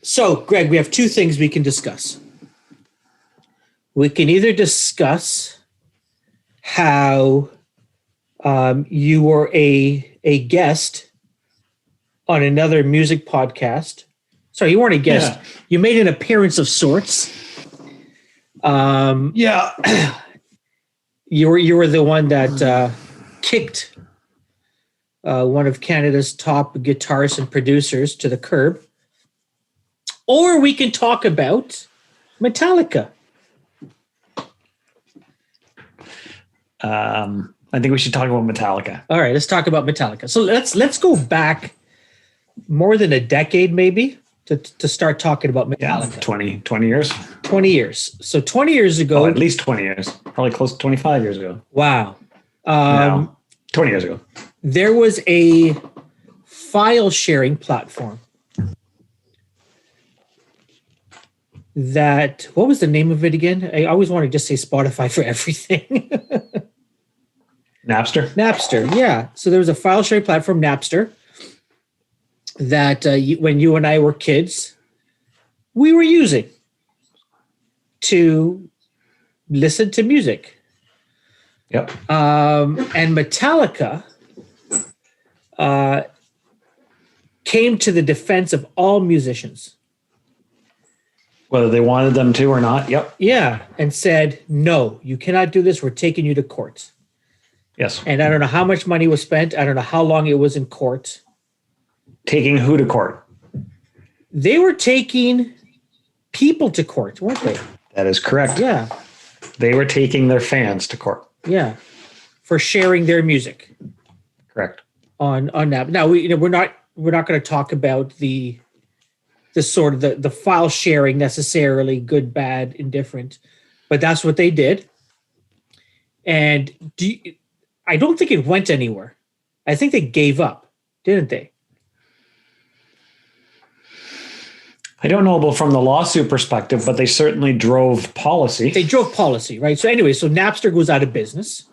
So, Greg, we have two things we can discuss. We can either discuss how you were a guest on another music podcast. Sorry, you weren't a guest. Yeah. You made an appearance of sorts. Yeah. You were the one that kicked one of Canada's top guitarists and producers to the curb. Or we can talk about Metallica. I think we should talk about Metallica. All right, let's talk about Metallica. So let's go back more than a decade, maybe, to start talking about Metallica. Yeah, 20 years. 20 years. So 20 years ago. Oh, at least 20 years. Probably close to 25 years ago. Wow. No, 20 years ago. There was a file sharing platform that, what was the name of it again? I always want to just say Spotify for everything. Napster, yeah. So there was a file sharing platform, Napster, that when you and I were kids, we were using to listen to music. Yep. And Metallica came to the defense of all musicians. Whether they wanted them to or not. Yep. Yeah. And said, no, you cannot do this. We're taking you to court. Yes. And I don't know how much money was spent. I don't know how long it was in court. Taking who to court? They were taking people to court, weren't they? That is correct. Yeah. They were taking their fans to court. Yeah. For sharing their music. Correct. On that. Now we're not going to talk about the sort of the file sharing necessarily, good, bad, indifferent, but that's what they did. And I don't think it went anywhere. I think they gave up, didn't they? I don't know about from the lawsuit perspective, but they certainly drove policy. They drove policy, right? So anyway, so Napster goes out of business.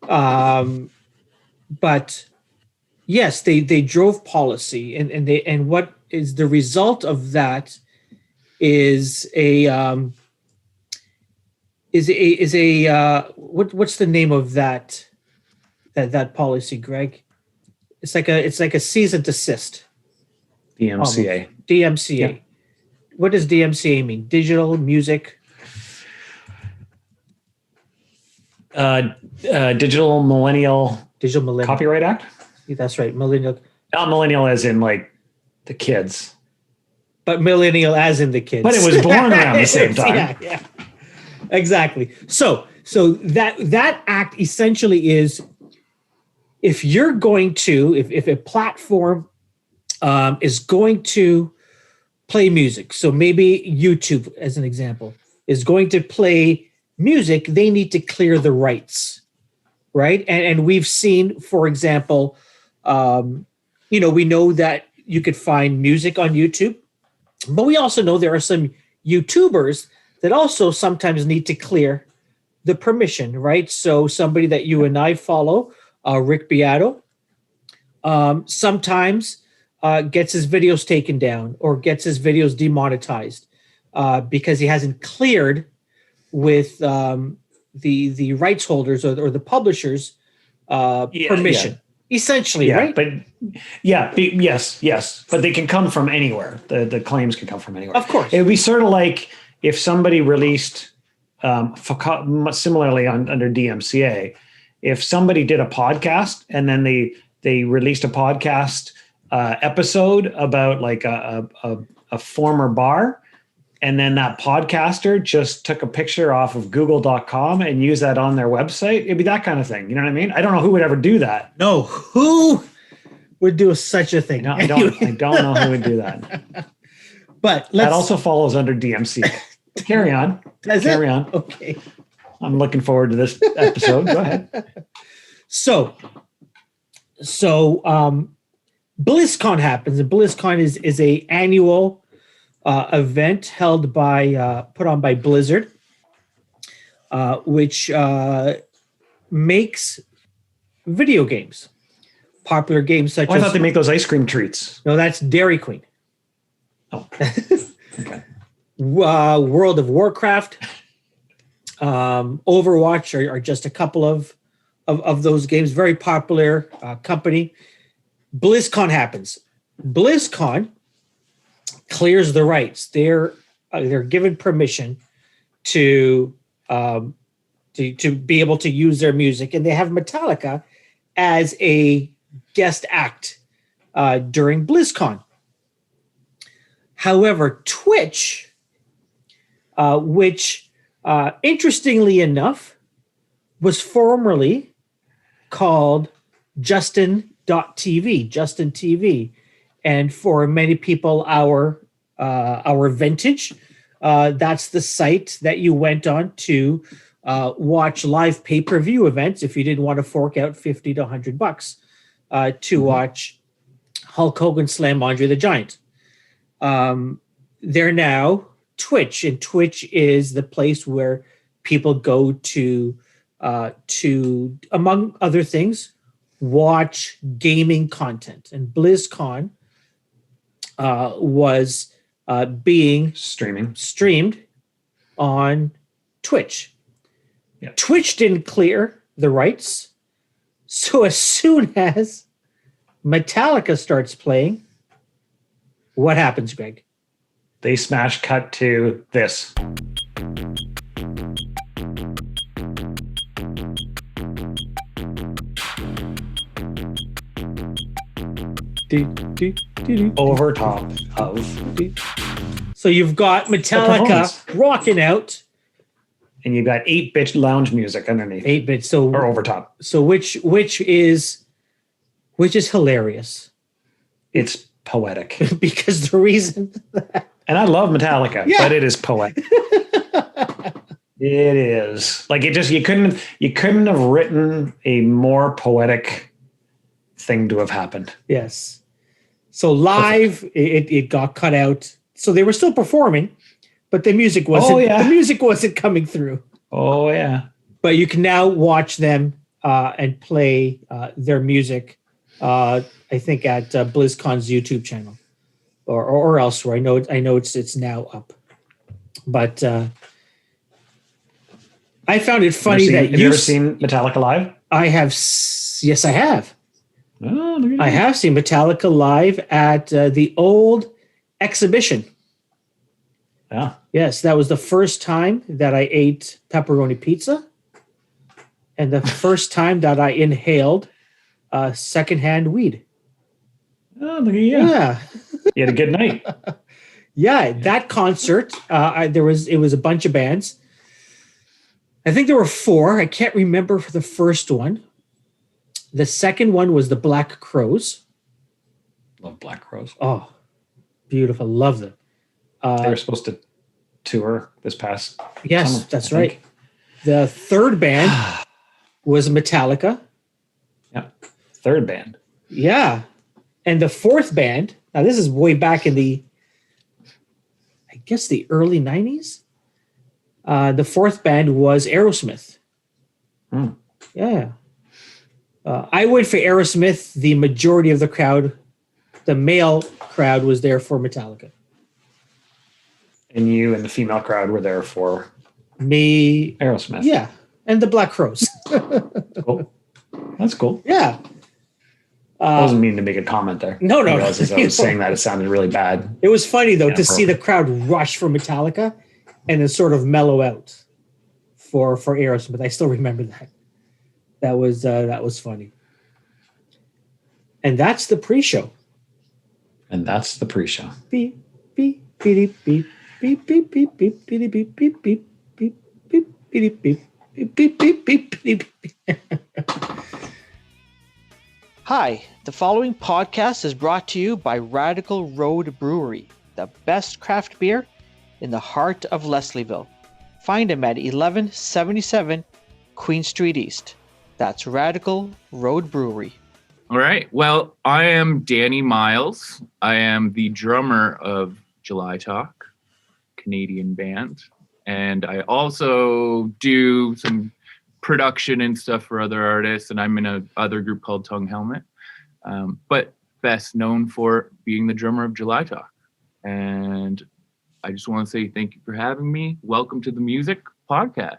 But yes, they drove policy, and what is the result of that is what's the name of that policy, Greg? It's like a cease and desist. DMCA. Almost. DMCA. Yeah. What does DMCA mean? Digital music. Digital Millennial Copyright Act. That's right, millennial. Not millennial as in like the kids, but millennial as in the kids. But it was born around the same time. Yeah, exactly. So that act essentially is, if you're going to, if a platform is going to play music, so maybe YouTube, as an example, is going to play music, they need to clear the rights, right? And we've seen, for example, we know that you could find music on YouTube, but we also know there are some YouTubers that also sometimes need to clear the permission, right? So somebody that you and I follow, Rick Beato, sometimes gets his videos taken down or gets his videos demonetized because he hasn't cleared with the rights holders or the publishers permission. Yeah. Essentially, right? But yes, but they can come from anywhere. The claims can come from anywhere. Of course, it would be sort of like if somebody released, similarly under DMCA, if somebody did a podcast and then they released a podcast episode about like a former bar, and then that podcaster just took a picture off of google.com and used that on their website, it'd be that kind of thing. You know what I mean? I don't know who would ever do that. No, who would do such a thing? No, I don't know who would do that. But that also follows under DMCA. Carry on. Carry on. Okay. I'm looking forward to this episode. Go ahead. So BlizzCon happens, and BlizzCon is a annual event held by put on by Blizzard, which makes video games, popular games such as. I thought they make those ice cream treats. No, that's Dairy Queen. Oh, okay. World of Warcraft, Overwatch are just a couple of those games. Very popular company. BlizzCon happens. BlizzCon clears the rights. They're given permission to be able to use their music, and they have Metallica as a guest act during BlizzCon. However, Twitch, which interestingly enough was formerly called Justin.tv, Justin TV, and for many people, our vintage, that's the site that you went on to watch live pay-per-view events if you didn't want to fork out $50 to $100 to watch Hulk Hogan slam Andre the Giant. They're now Twitch, and Twitch is the place where people go to among other things, watch gaming content. And BlizzCon was being streamed on Twitch. Yeah. Twitch didn't clear the rights, so as soon as Metallica starts playing, what happens, Greg? They smash cut to this. Over top of. So you've got Metallica rocking out, and you've got 8-bit lounge music underneath. 8-bit, so or over top. So which is hilarious. It's poetic because the reason that, and I love Metallica, but it is poetic. It is like it just you couldn't have written a more poetic thing to have happened. Yes. So live, it got cut out. So they were still performing, but the music wasn't coming through. Oh yeah. But you can now watch them and play their music. I think at BlizzCon's YouTube channel, or elsewhere. I know it's now up. But I found it funny have you ever seen Metallica live? I have. Yes, I have. Oh, I have seen Metallica live at the old exhibition. Yeah. Yes, that was the first time that I ate pepperoni pizza, and the first time that I inhaled secondhand weed. Oh, look at you. Yeah. You had a good night. Yeah, that concert, it was a bunch of bands. I think there were 4. I can't remember for the first one. The second one was the Black Crowes. Love Black Crowes. Oh, beautiful. Love them. They were supposed to tour this past Yes, summer, that's right. The third band was Metallica. Yeah. Third band. Yeah. And the fourth band, now this is way back in the early 90s. The fourth band was Aerosmith. Yeah. I went for Aerosmith. The majority of the crowd, the male crowd, was there for Metallica. And you and the female crowd were there for me. Aerosmith. Yeah. And the Black Crowes. Cool. That's cool. Yeah. I wasn't meaning to make a comment there. No. As I was saying that, it sounded really bad. It was funny, though, to see the crowd rush for Metallica and then sort of mellow out for Aerosmith. I still remember that. That was funny. And that's the pre-show. Beep, beep, beep, beep, beep, beep, beep, beep, beep, beep, beep, beep, beep, beep, beep, beep, beep, beep, beep, beep. Hi, the following podcast is brought to you by Radical Road Brewery, the best craft beer in the heart of Leslieville. Find them at 1177 Queen Street East. That's Radical Road Brewery. All right. Well, I am Dany Miles. I am the drummer of July Talk, Canadian band. And I also do some production and stuff for other artists. And I'm in a other group called Tongue Helmet. But best known for being the drummer of July Talk. And I just want to say thank you for having me. Welcome to the Music Podcast.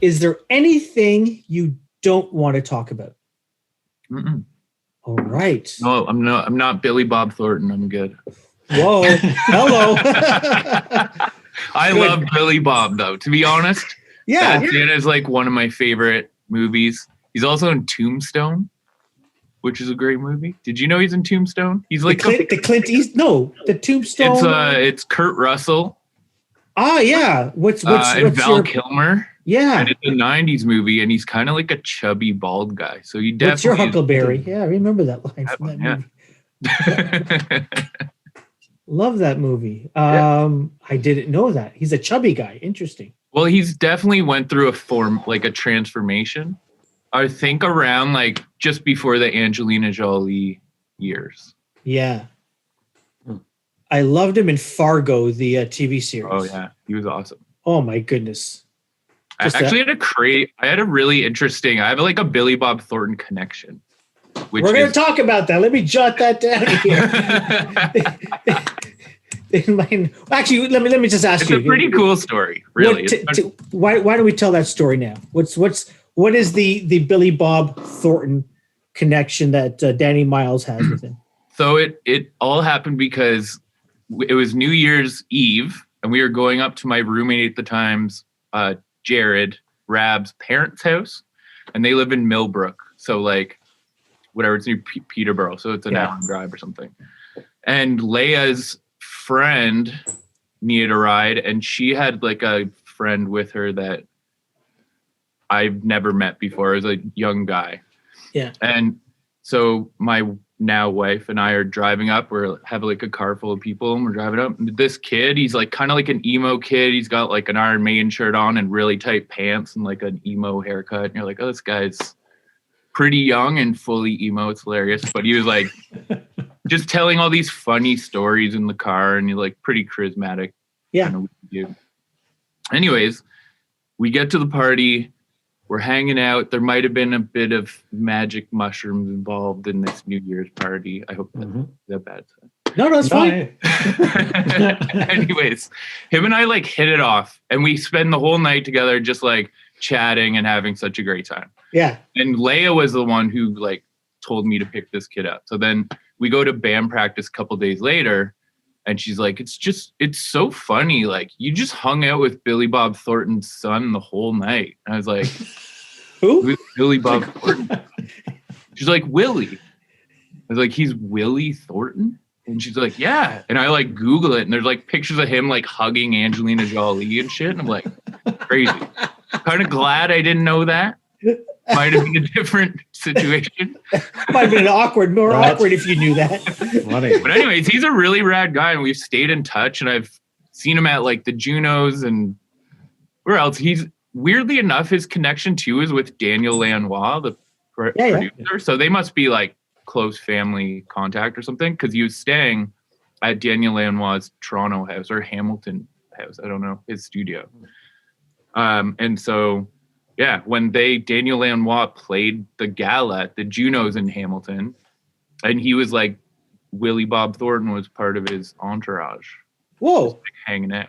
Is there anything you don't want to talk about? Mm-mm. All right. No, I'm not Billy Bob Thornton. I'm good. Whoa. Hello. I love Billy Bob, though. To be honest, Yeah. Bad Santa is like one of my favorite movies. He's also in Tombstone, which is a great movie. Did you know he's in Tombstone? He's like the Clint East. No, the Tombstone. It's Kurt Russell. Ah, yeah. What's and Val Kilmer. Yeah. And it's a 90s movie, and he's kind of like a chubby, bald guy. So he definitely... What's your Huckleberry? Yeah, I remember that line from that movie. Love that movie. I didn't know that. He's a chubby guy. Interesting. Well, he's definitely went through a transformation. I think around like just before the Angelina Jolie years. Yeah. I loved him in Fargo, the TV series. Oh, yeah. He was awesome. Oh, my goodness. I actually had a really interesting, I have like a Billy Bob Thornton connection. We're going to talk about that. Let me jot that down here. Actually, let me just ask you. It's a pretty cool story, really. Why don't we tell that story now? What is the Billy Bob Thornton connection that Dany Miles has with him? So it all happened because it was New Year's Eve, and we were going up to my roommate at the time's Jared Rab's parents' house, and they live in Millbrook, so like whatever, it's near Peterborough, so it's an hour drive or something. And Leia's friend needed a ride, and she had like a friend with her that I've never met before. It was a young guy. Yeah. And so my now wife and I are driving up. We have like a car full of people, and we're driving up. And this kid, he's like kind of like an emo kid. He's got like an Iron Maiden shirt on and really tight pants and like an emo haircut. And you're like, oh, this guy's pretty young and fully emo. It's hilarious. But he was like just telling all these funny stories in the car, and he's like pretty charismatic. Yeah. Kind of dude. Anyways, we get to the party. We're hanging out. There might have been a bit of magic mushrooms involved in this New Year's party. I hope that's bad. No, it's fine. Anyways, him and I like hit it off, and we spend the whole night together just like chatting and having such a great time. Yeah. And Leia was the one who like told me to pick this kid up. So then we go to band practice a couple days later, and she's like, it's so funny. Like, you just hung out with Billy Bob Thornton's son the whole night. And I was like, who? Billy Bob Thornton? She's like, Willie. I was like, he's Willie Thornton? And she's like, yeah. And I like Google it, and there's like pictures of him like hugging Angelina Jolie and shit. And I'm like, crazy. Kind of glad I didn't know that. Might have been a different situation. Might have been more awkward if you knew that. But anyways, he's a really rad guy, and we've stayed in touch, and I've seen him at like the Junos and where else. He's weirdly enough, his connection too is with Daniel Lanois, the producer. Yeah. So they must be like close family contact or something, because he was staying at Daniel Lanois' Toronto house or Hamilton house. I don't know, his studio. And so yeah, when Daniel Lanois played the gala at the Junos in Hamilton, and he was like, Willie Bob Thornton was part of his entourage. Whoa. Just, like, hanging out.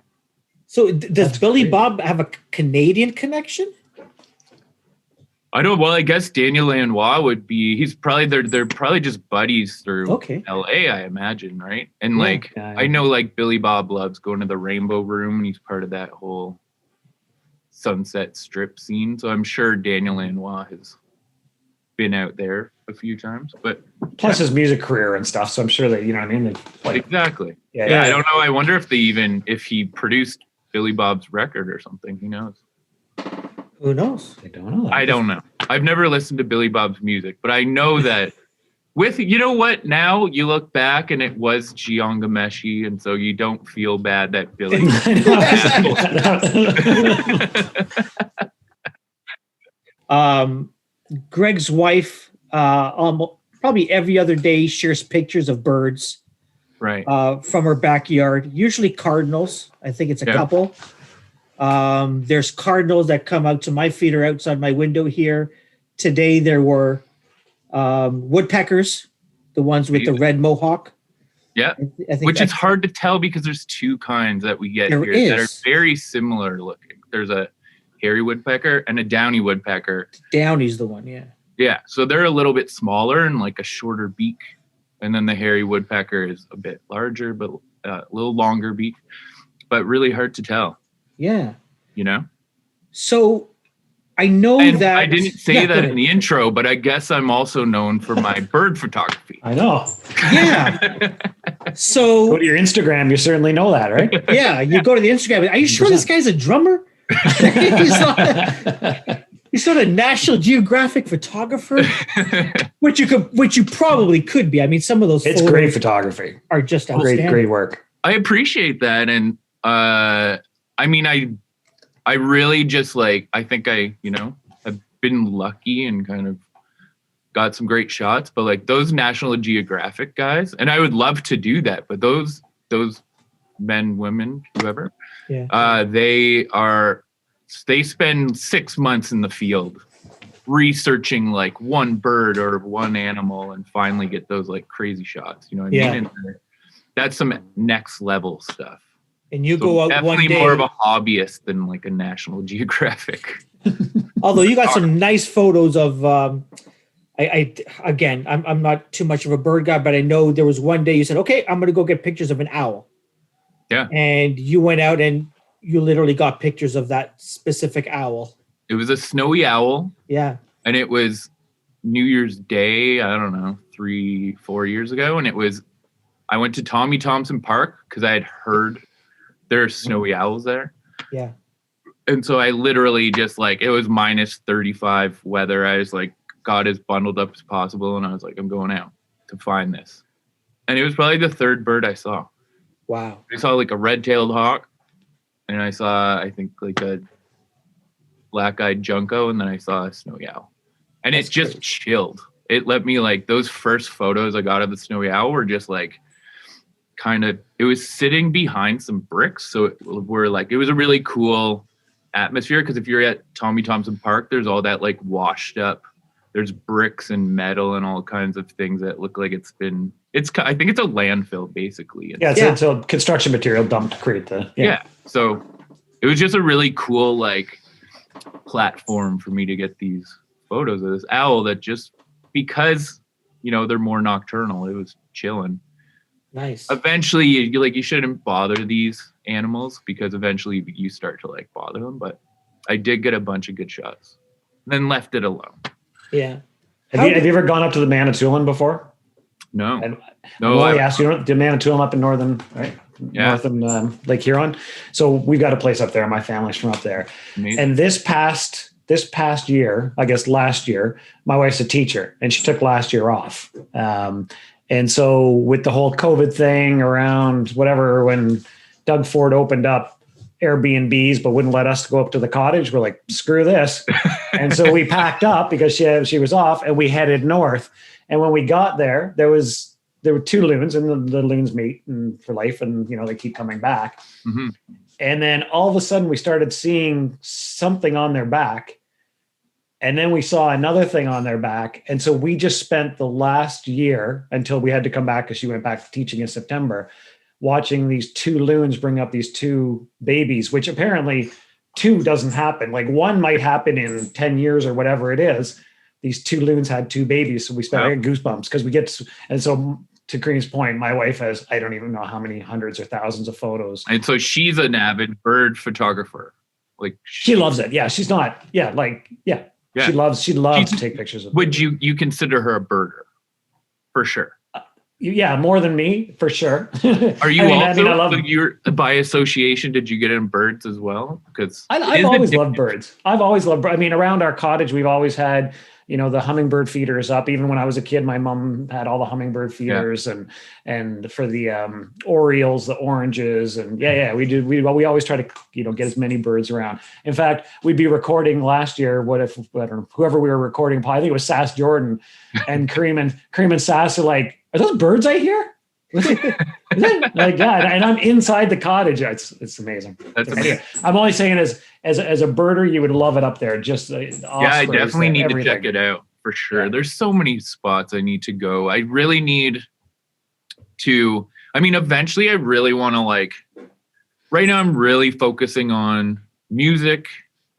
So does Billy Bob have a Canadian connection? I don't. Well, I guess Daniel Lanois would be. He's probably they're probably just buddies through LA, I imagine, right? And I know like Billy Bob loves going to the Rainbow Room, and he's part of that whole Sunset Strip scene. So I'm sure Daniel Lanois has been out there a few times. But plus his music career and stuff. So I'm sure that, you know what I mean? Exactly. Yeah. I don't know. I wonder if if he produced Billy Bob's record or something. Who knows? Who knows? I don't know. I don't know. I've never listened to Billy Bob's music, but I know that you know what? Now you look back and it was Giangameshi, and so you don't feel bad that Billy. Greg's wife, probably every other day, shares pictures of birds. Right. from our backyard. Usually cardinals. I think it's a couple. There's cardinals that come out to my feeder outside my window here. Today there were woodpeckers, the ones with the red mohawk. Yeah, I think which is hard to tell because there's two kinds that we get here that are very similar looking. There's a hairy woodpecker and a downy woodpecker. Downy's the one, yeah. Yeah, so they're a little bit smaller and like a shorter beak. And then the hairy woodpecker is a bit larger, but a little longer beak, but really hard to tell. Yeah. You know? So I know that I didn't say that in the intro, but I guess I'm also known for my bird photography. I know. Yeah. So go to your Instagram, you certainly know that, right? Yeah, you go to the Instagram. Are you sure this guy's a drummer? He's not a National Geographic photographer, which you probably could be. I mean, some of those it's great photography are just outstanding. Great work. I appreciate that, and I mean, I really just I think I've been lucky and kind of got some great shots, but like those National Geographic guys, and I would love to do that, but those men, women, whoever, they spend 6 months in the field researching like one bird or one animal and finally get those like crazy shots. You know what I mean? And that's some next level stuff. And you go out one day. Definitely more of a hobbyist than like a National Geographic. Although you got some nice photos of, I'm not too much of a bird guy, but I know there was one day you said, okay, I'm going to go get pictures of an owl. Yeah. And you went out and you literally got pictures of that specific owl. It was a snowy owl. Yeah. And it was New Year's Day, I don't know, 3-4 years ago. And I went to Tommy Thompson Park because I had heard there's snowy owls there. Yeah. And so I literally just it was minus 35 weather. I just got as bundled up as possible. And I was like, I'm going out to find this. And it was probably the third bird I saw. Wow. I saw like a red-tailed hawk. And I saw, I think, like a black-eyed junco. And then I saw a snowy owl. And it just chilled. It let me those first photos I got of the snowy owl were just it was sitting behind some bricks. So it was a really cool atmosphere. Because if you're at Tommy Thompson Park, there's all that washed up. There's bricks and metal and all kinds of things that look like I think it's a landfill basically. It's a construction material dump to create the. Yeah. So it was just a really cool platform for me to get these photos of this owl that just because they're more nocturnal, it was chilling. Nice. Eventually, you shouldn't bother these animals because eventually you start to bother them. But I did get a bunch of good shots, and then left it alone. Yeah. Have you ever gone up to the Manitoulin before? No. No. I asked you the Manitoulin up in northern, right? Yeah. Northern Lake Huron. So we've got a place up there. My family's from up there. Amazing. And this past year, I guess last year, my wife's a teacher and she took last year off. And so with the whole COVID thing around whatever, when Doug Ford opened up Airbnbs, but wouldn't let us go up to the cottage, we're like, screw this. And so we packed up because she was off and we headed north. And when we got there, there were two loons and the loons meet for life and, they keep coming back. Mm-hmm. And then all of a sudden we started seeing something on their back. And then we saw another thing on their back. And so we just spent the last year until we had to come back because she went back to teaching in September, watching these two loons bring up these two babies, which apparently two doesn't happen. One might happen in 10 years or whatever it is. These two loons had two babies. So we spent I got goosebumps because and so to Kareem's point, my wife has, I don't even know how many hundreds or thousands of photos. And so she's an avid bird photographer. She loves it. Yeah. She's not. Yeah. Yeah. She loves to take pictures of. Would you consider her a birder? For sure. Yeah, more than me, for sure. Are you I love you're by association? Did you get in birds as well? Because I've always loved birds. Around our cottage, we've always had the hummingbird feeders up. Even when I was a kid, my mom had all the hummingbird feeders and for the orioles, the oranges, and we did. We always try to get as many birds around. In fact, we'd be recording last year. What if I don't know, whoever we were recording? I think it was Sass Jordan and Kareem and Sass are like, are those birds I hear? Like, yeah, and I'm inside the cottage. It's amazing. That's Anyway, amazing. I'm only saying as a birder, you would love it up there. Just Yeah, I definitely need to check it out for sure. Yeah. There's so many spots I need to go. I really need to, I mean, eventually I really want to like, right now I'm really focusing on music,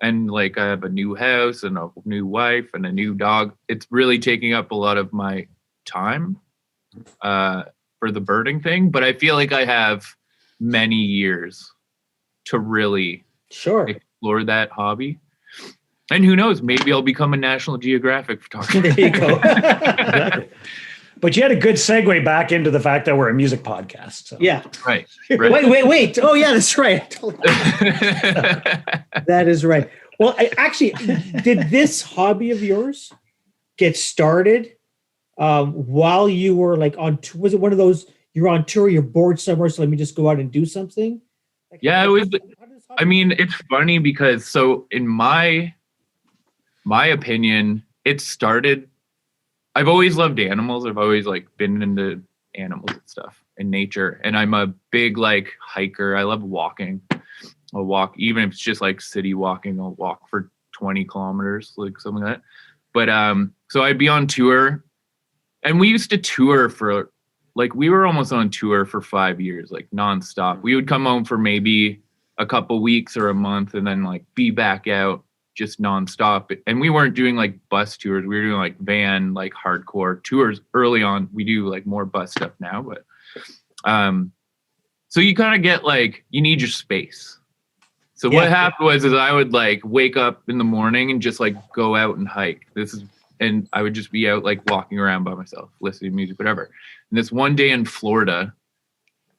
and like I have a new house and a new wife and a new dog. It's really taking up a lot of my time for the birding thing, but I feel like I have many years to really explore that hobby. And who knows, maybe I'll become a National Geographic photographer. There you go. Exactly. But you had a good segue back into the fact that we're a music podcast. So. Yeah. Right. Wait. Oh, yeah, that's right. That is right. Well, actually, did this hobby of yours get started while you were like on tour? Was it one of those, you're on tour, you're bored somewhere, so let me just go out and do something? Like, yeah, it was. I mean, it's funny because so in my opinion, it started. I've always loved animals. I've always like been into animals and stuff in nature. And I'm a big like hiker. I love walking. I'll walk, even if it's just like city walking, I'll walk for 20 kilometers, like something like that. But so I'd be on tour, and we used to tour for like, we were almost on tour for 5 years, like nonstop. We would come home for maybe a couple weeks or a month and then like be back out just nonstop. And we weren't doing like bus tours. We were doing like van, like hardcore tours early on. We do like more bus stuff now, but so you kind of get like, you need your space. So what happened was I would like wake up in the morning and just like go out and hike. And I would just be out like walking around by myself, listening to music, whatever. And this one day in Florida,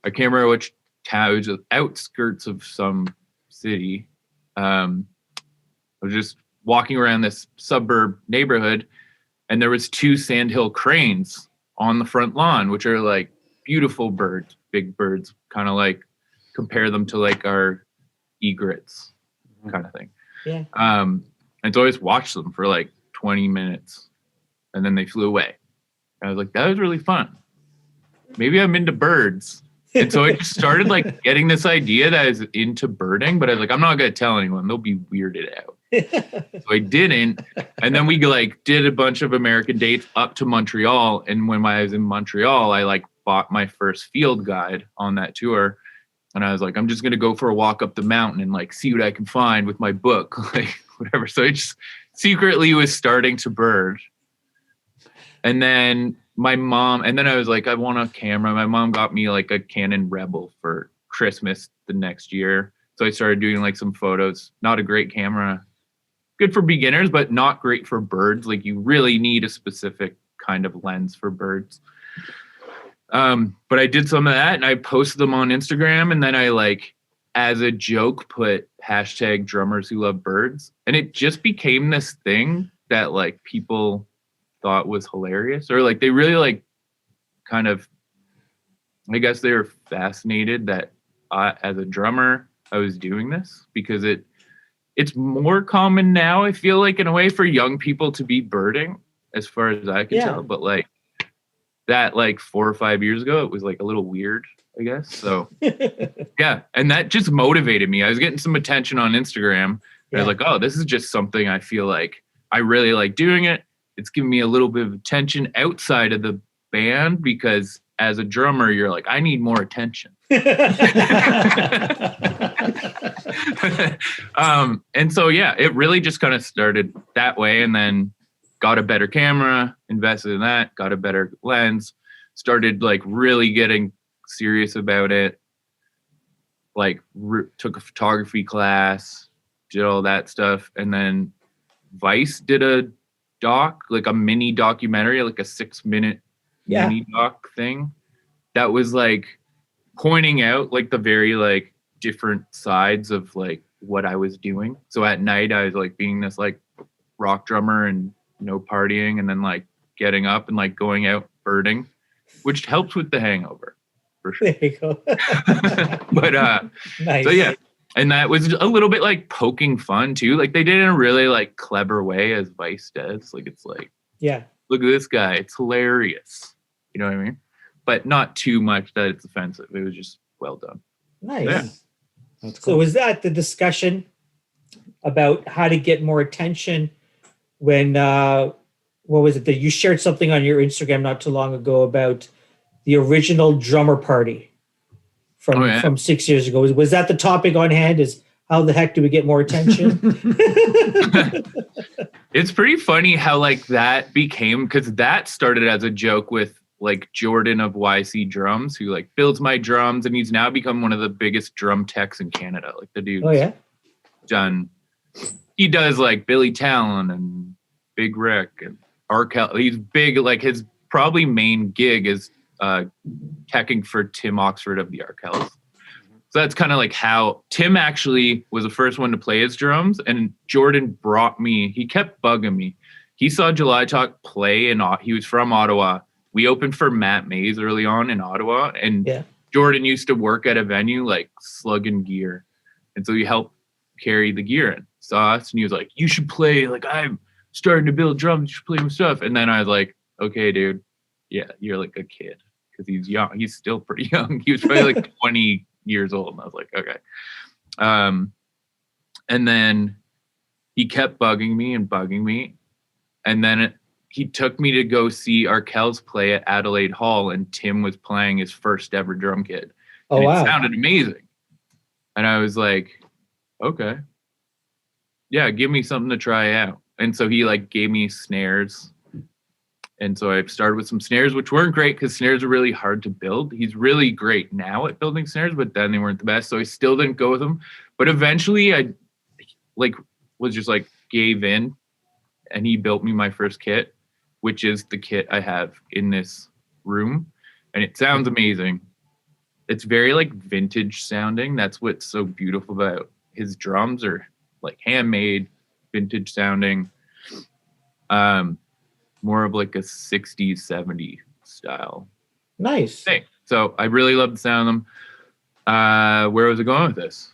I can't remember which town, it was the outskirts of some city. I was just walking around this suburb neighborhood, and there was 2 sandhill cranes on the front lawn, which are like beautiful birds, big birds, kind of like compare them to like our egrets kind of thing. Yeah. And so I just watched them for like 20 minutes and then they flew away. And I was like, that was really fun. Maybe I'm into birds. And so I just started like getting this idea that I was into birding, but I was like, I'm not going to tell anyone. They'll be weirded out. So I didn't. And then we like did a bunch of American dates up to Montreal. And when I was in Montreal, I like bought my first field guide on that tour. And I was like, I'm just going to go for a walk up the mountain and like see what I can find with my book, like whatever. So I just secretly was starting to bird. And then my mom, and then I was like, I want a camera. My mom got me like a Canon Rebel for Christmas the next year. So I started doing like some photos. Not a great camera. Good for beginners, but not great for birds. Like you really need a specific kind of lens for birds. But I did some of that and I posted them on Instagram, and then I like, as a joke, put hashtag drummers who love birds. And it just became this thing that like people thought was hilarious, or like they really like kind of, I guess they were fascinated that as a drummer, I was doing this, because it's more common now, I feel like, in a way, for young people to be birding, as far as I can tell. But like that, like 4 or 5 years ago, it was like a little weird, I guess. So yeah. And that just motivated me. I was getting some attention on Instagram. I was like, oh, this is just something I feel like I really like doing it. It's giving me a little bit of attention outside of the band, because as a drummer, you're like, I need more attention. And so, yeah, it really just kind of started that way, and then got a better camera, invested in that, got a better lens, started like really getting serious about it. Like took a photography class, did all that stuff. And then Vice did a doc, like a mini documentary, like a 6-minute mini doc thing that was like pointing out like the very like different sides of like what I was doing. So at night I was like being this like rock drummer and no partying, and then like getting up and like going out birding, which helps with the hangover for sure. There you go. But nice. So yeah. And that was a little bit like poking fun too. Like they did it in a really like clever way, as Vice does. Like it's like, yeah, look at this guy, it's hilarious. You know what I mean? but not too much that it's offensive. It was just well done. Nice. Yeah. That's cool. So was that the discussion about how to get more attention when what was it that you shared something on your Instagram not too long ago about the original drummer party from 6 years ago? Was that the topic on hand? Is how the heck do we get more attention? It's pretty funny how like that became, because that started as a joke with like Jordan of YC Drums, who like builds my drums, and he's now become one of the biggest drum techs in Canada. Like the dude's he does like Billy Talon and Big Rick and Arkel. He's big. Like his probably main gig is teching for Tim Oxford of the Arkels. So that's kind of like how Tim actually was the first one to play his drums, and Jordan he kept bugging me. He saw July Talk play, and he was from Ottawa. We opened for Matt Mays early on in Ottawa, and Jordan used to work at a venue like slugging gear. And so he helped carry the gear in. Saw us, and he was like, you should play. Like, I'm starting to build drums. You should play my stuff. And then I was like, okay, dude. Yeah, you're like a kid. Because he's young. He's still pretty young. He was probably like 20 years old. And I was like, okay. And then he kept bugging me. And then he took me to go see Arkels play at Adelaide Hall, and Tim was playing his first ever drum kit. And it sounded amazing. And I was like, okay. Yeah, give me something to try out. And so he like gave me snares. And so I started with some snares, which weren't great because snares are really hard to build. He's really great now at building snares, but then they weren't the best. So I still didn't go with them. But eventually I like was just like gave in, and he built me my first kit, which is the kit I have in this room. And it sounds amazing. It's very like vintage sounding. That's what's so beautiful about his drums, are like handmade, vintage sounding. More of like a 60s, 70s style. Nice. Thing. So I really love the sound of them. Where was I going with this?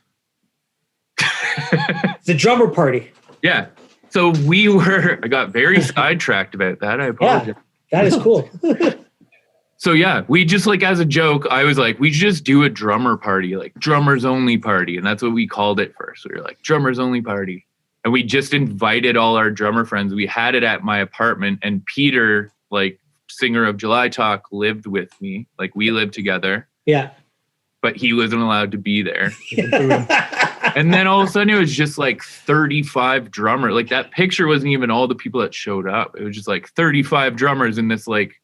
The drummer party. Yeah. So I got very sidetracked about that. I apologize. Yeah, that is cool. So yeah, we just like, as a joke, I was like, we should just do a drummer party, like drummers only party. And that's what we called it first. We were like, drummers only party. And we just invited all our drummer friends. We had it at my apartment, and Peter, like singer of July Talk, lived with me. Like we lived together. Yeah. But he wasn't allowed to be there. And then all of a sudden it was just like 35 drummers. Like that picture wasn't even all the people that showed up. It was just like 35 drummers in this like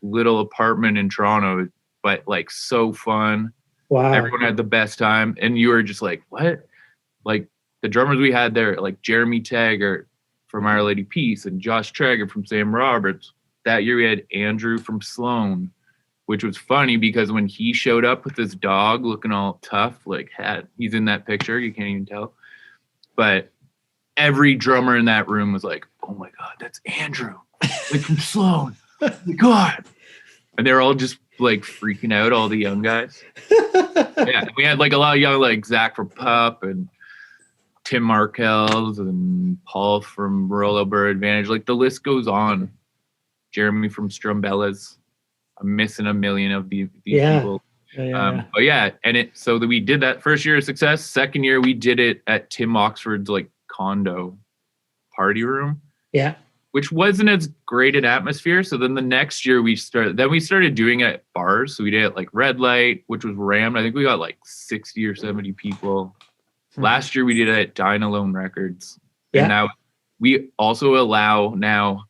little apartment in Toronto, but like so fun. Wow. Everyone had the best time. And you were just like, what? Like the drummers we had there, like Jeremy Taggart from Our Lady Peace and Josh Traeger from Sam Roberts. That year we had Andrew from Sloan, which was funny because when he showed up with his dog looking all tough, like he's in that picture, you can't even tell. But every drummer in that room was like, oh my God, that's Andrew, like from Sloan. Oh my God. And they're all just like freaking out, all the young guys. Yeah, we had like a lot of young, like Zach from Pup and Tim Markells and Paul from Rural Alberta Advantage. Like the list goes on. Jeremy from Strumbellas. I'm missing a million of these people. But yeah, and so we did that first year of success. Second year we did it at Tim Oxford's like condo party room. Yeah. Which wasn't as great an atmosphere. So then the next year we started doing it at bars. So we did it like Red Light, which was rammed. I think we got like 60 or 70 people. Last year we did it at Dine Alone Records. Yeah. And now we also allow now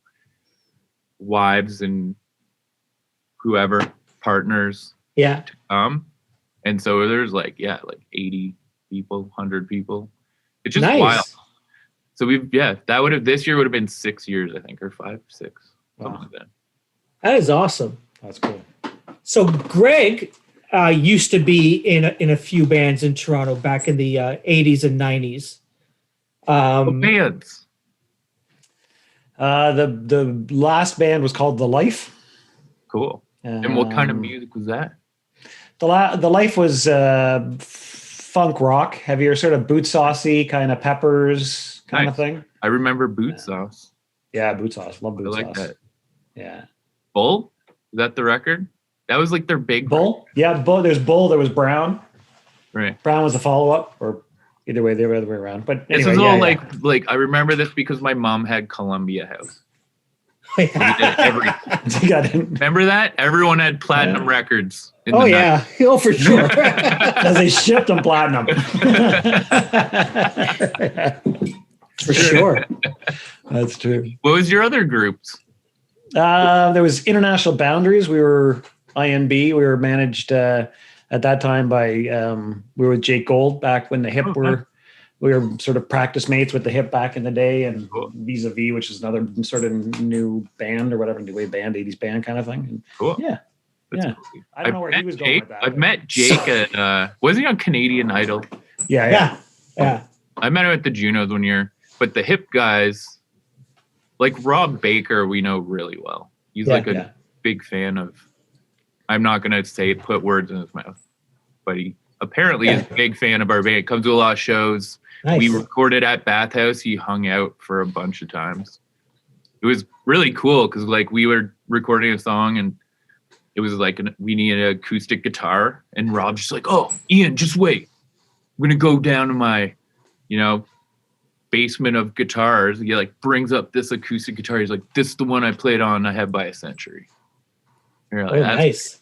wives and whoever partners to come. And so there's like 80 people, 100 people. It's just wild. So this year would have been 6 years, I think, or 5, 6, something like that. That is awesome. That's cool. So Greg used to be in a few bands in Toronto back in the 80s and 90s. What bands? The last band was called The Life. Cool. And what kind of music was that? The Life was funk rock, heavier, sort of boot saucy, kind of Peppers kind of thing. I remember Boot Sauce. Yeah, Boot Sauce. Love Boot Sauce. I like that. Yeah. Bull? Is that the record? That was like their big Bull. Yeah, Bull. There's Bull. There was Brown. Right. Brown was the follow-up, or either way, they were the other way around. But anyway, This was all like I remember this because my mom had Columbia House. We did remember that? Everyone had platinum records. Oh yeah, oh for sure. Because they shipped them platinum. For sure. That's true. What was your other groups? There was International Boundaries. We were INB. We were managed at that time by we were with Jake Gold back when the Hip we were sort of practice mates with the Hip back in the day, and Vis-a-Vis, which is another sort of new band or whatever, new wave band, 80s band kind of thing. And cool. Yeah. That's yeah. Cool. I don't know where he was going with that. I've met Jake at was he on Canadian Idol? Yeah. I met him at the Junos one year, but the Hip guys, like Rob Baker, we know really well. He's like a big fan of, I'm not going to put words in his mouth, but he apparently is a big fan of our band. Comes to a lot of shows. Nice. We recorded at Bathhouse. He hung out for a bunch of times. It was really cool because like we were recording a song and it was like we needed an acoustic guitar, and Rob's just like, "Oh, Ian, just wait. I'm gonna go down to my, basement of guitars." He like brings up this acoustic guitar. He's like, "This is the one I played on I Have by a Century." Like, nice.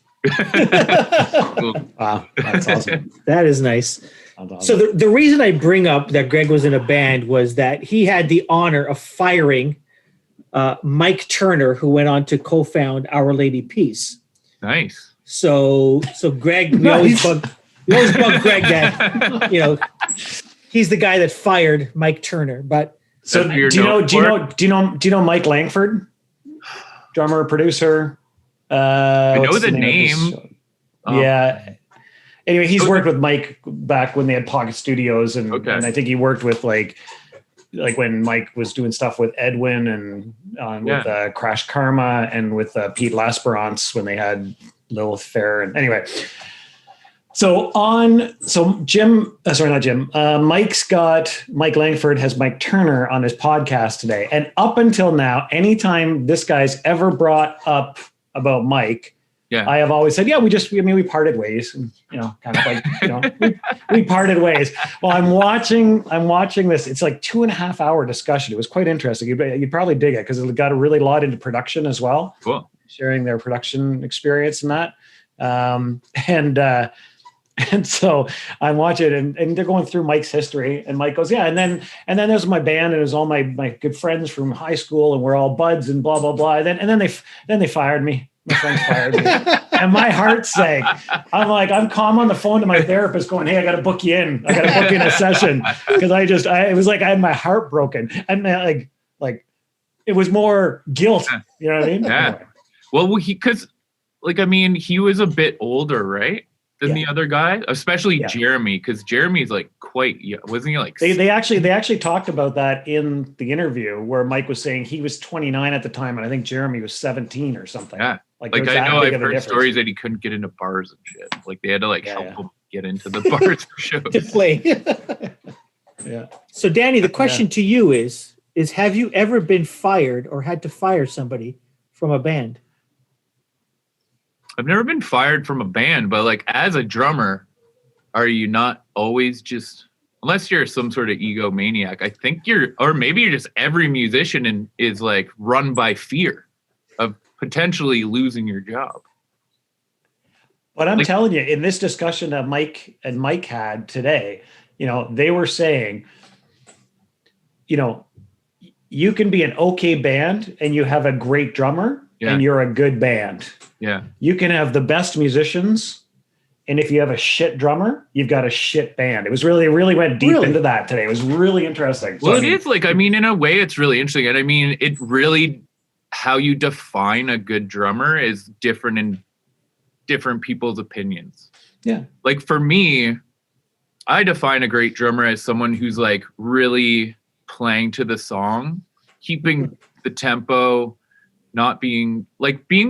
Cool. Wow, that's awesome. That is nice. Awesome. So the reason I bring up that Greg was in a band was that he had the honor of firing Mike Turner, who went on to co-found Our Lady Peace. Nice. So Greg, we always bug Greg that he's the guy that fired Mike Turner. But so do you know Mike Langford, drummer, producer? I know the name. Yeah. Anyway, he's worked with Mike back when they had Pocket Studios, and I think he worked with like when Mike was doing stuff with Edwin and with Crash Karma and with Pete L'Esperance when they had Lilith Fair. And anyway, Mike Langford has Mike Turner on his podcast today. And up until now, anytime this guy's ever brought up about Mike, I have always said, we parted ways, and, kind of like, we parted ways. Well, I'm watching this. It's like 2.5 hour discussion. It was quite interesting. You'd probably dig it because it got a really lot into production as well. Cool. Sharing their production experience and that. And so I'm watching and they're going through Mike's history, and Mike goes, and then there's my band, and it was all my good friends from high school, and we're all buds and blah, blah, blah. And then they fired me. My friends fired me, and my heart sank. I'm calm on the phone to my therapist going, "Hey, I got to book you in. I got to book you in a session." Because it was like I had my heart broken. And like it was more guilt. You know what I mean? Yeah. Anyway. Well, he was a bit older, right? Than the other guy, especially Jeremy, because Jeremy's like quite young. Wasn't he like they actually talked about that in the interview where Mike was saying he was 29 at the time, and I think Jeremy was 17 or something. Yeah. Like I know I've heard stories that he couldn't get into bars and shit. Like they had to help him get into the bars for shows. To play. Yeah. So Dany, the question to you is have you ever been fired or had to fire somebody from a band? I've never been fired from a band, but like as a drummer, are you not always just, unless you're some sort of egomaniac, I think or maybe you're just every musician is like run by fear of potentially losing your job. But I'm telling you, in this discussion that Mike had today, they were saying, you can be an okay band and you have a great drummer and you're a good band. Yeah. You can have the best musicians, and if you have a shit drummer, you've got a shit band. It really went deep into that today. It was really interesting. Well, it is in a way it's really interesting. And it really, how you define a good drummer is different in different people's opinions. Yeah. Like for me, I define a great drummer as someone who's like really playing to the song, keeping the tempo, not being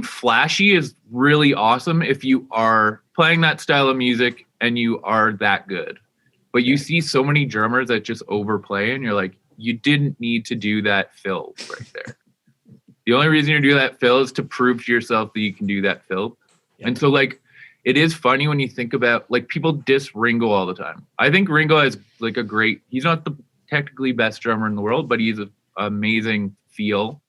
flashy is really awesome if you are playing that style of music and you are that good. But you see so many drummers that just overplay, and you're like, you didn't need to do that fill right there. The only reason you do that fill is to prove to yourself that you can do that fill. And so like, it is funny when you think about like people diss Ringo all the time. I think Ringo is like he's not the technically best drummer in the world, but he's an amazing feel.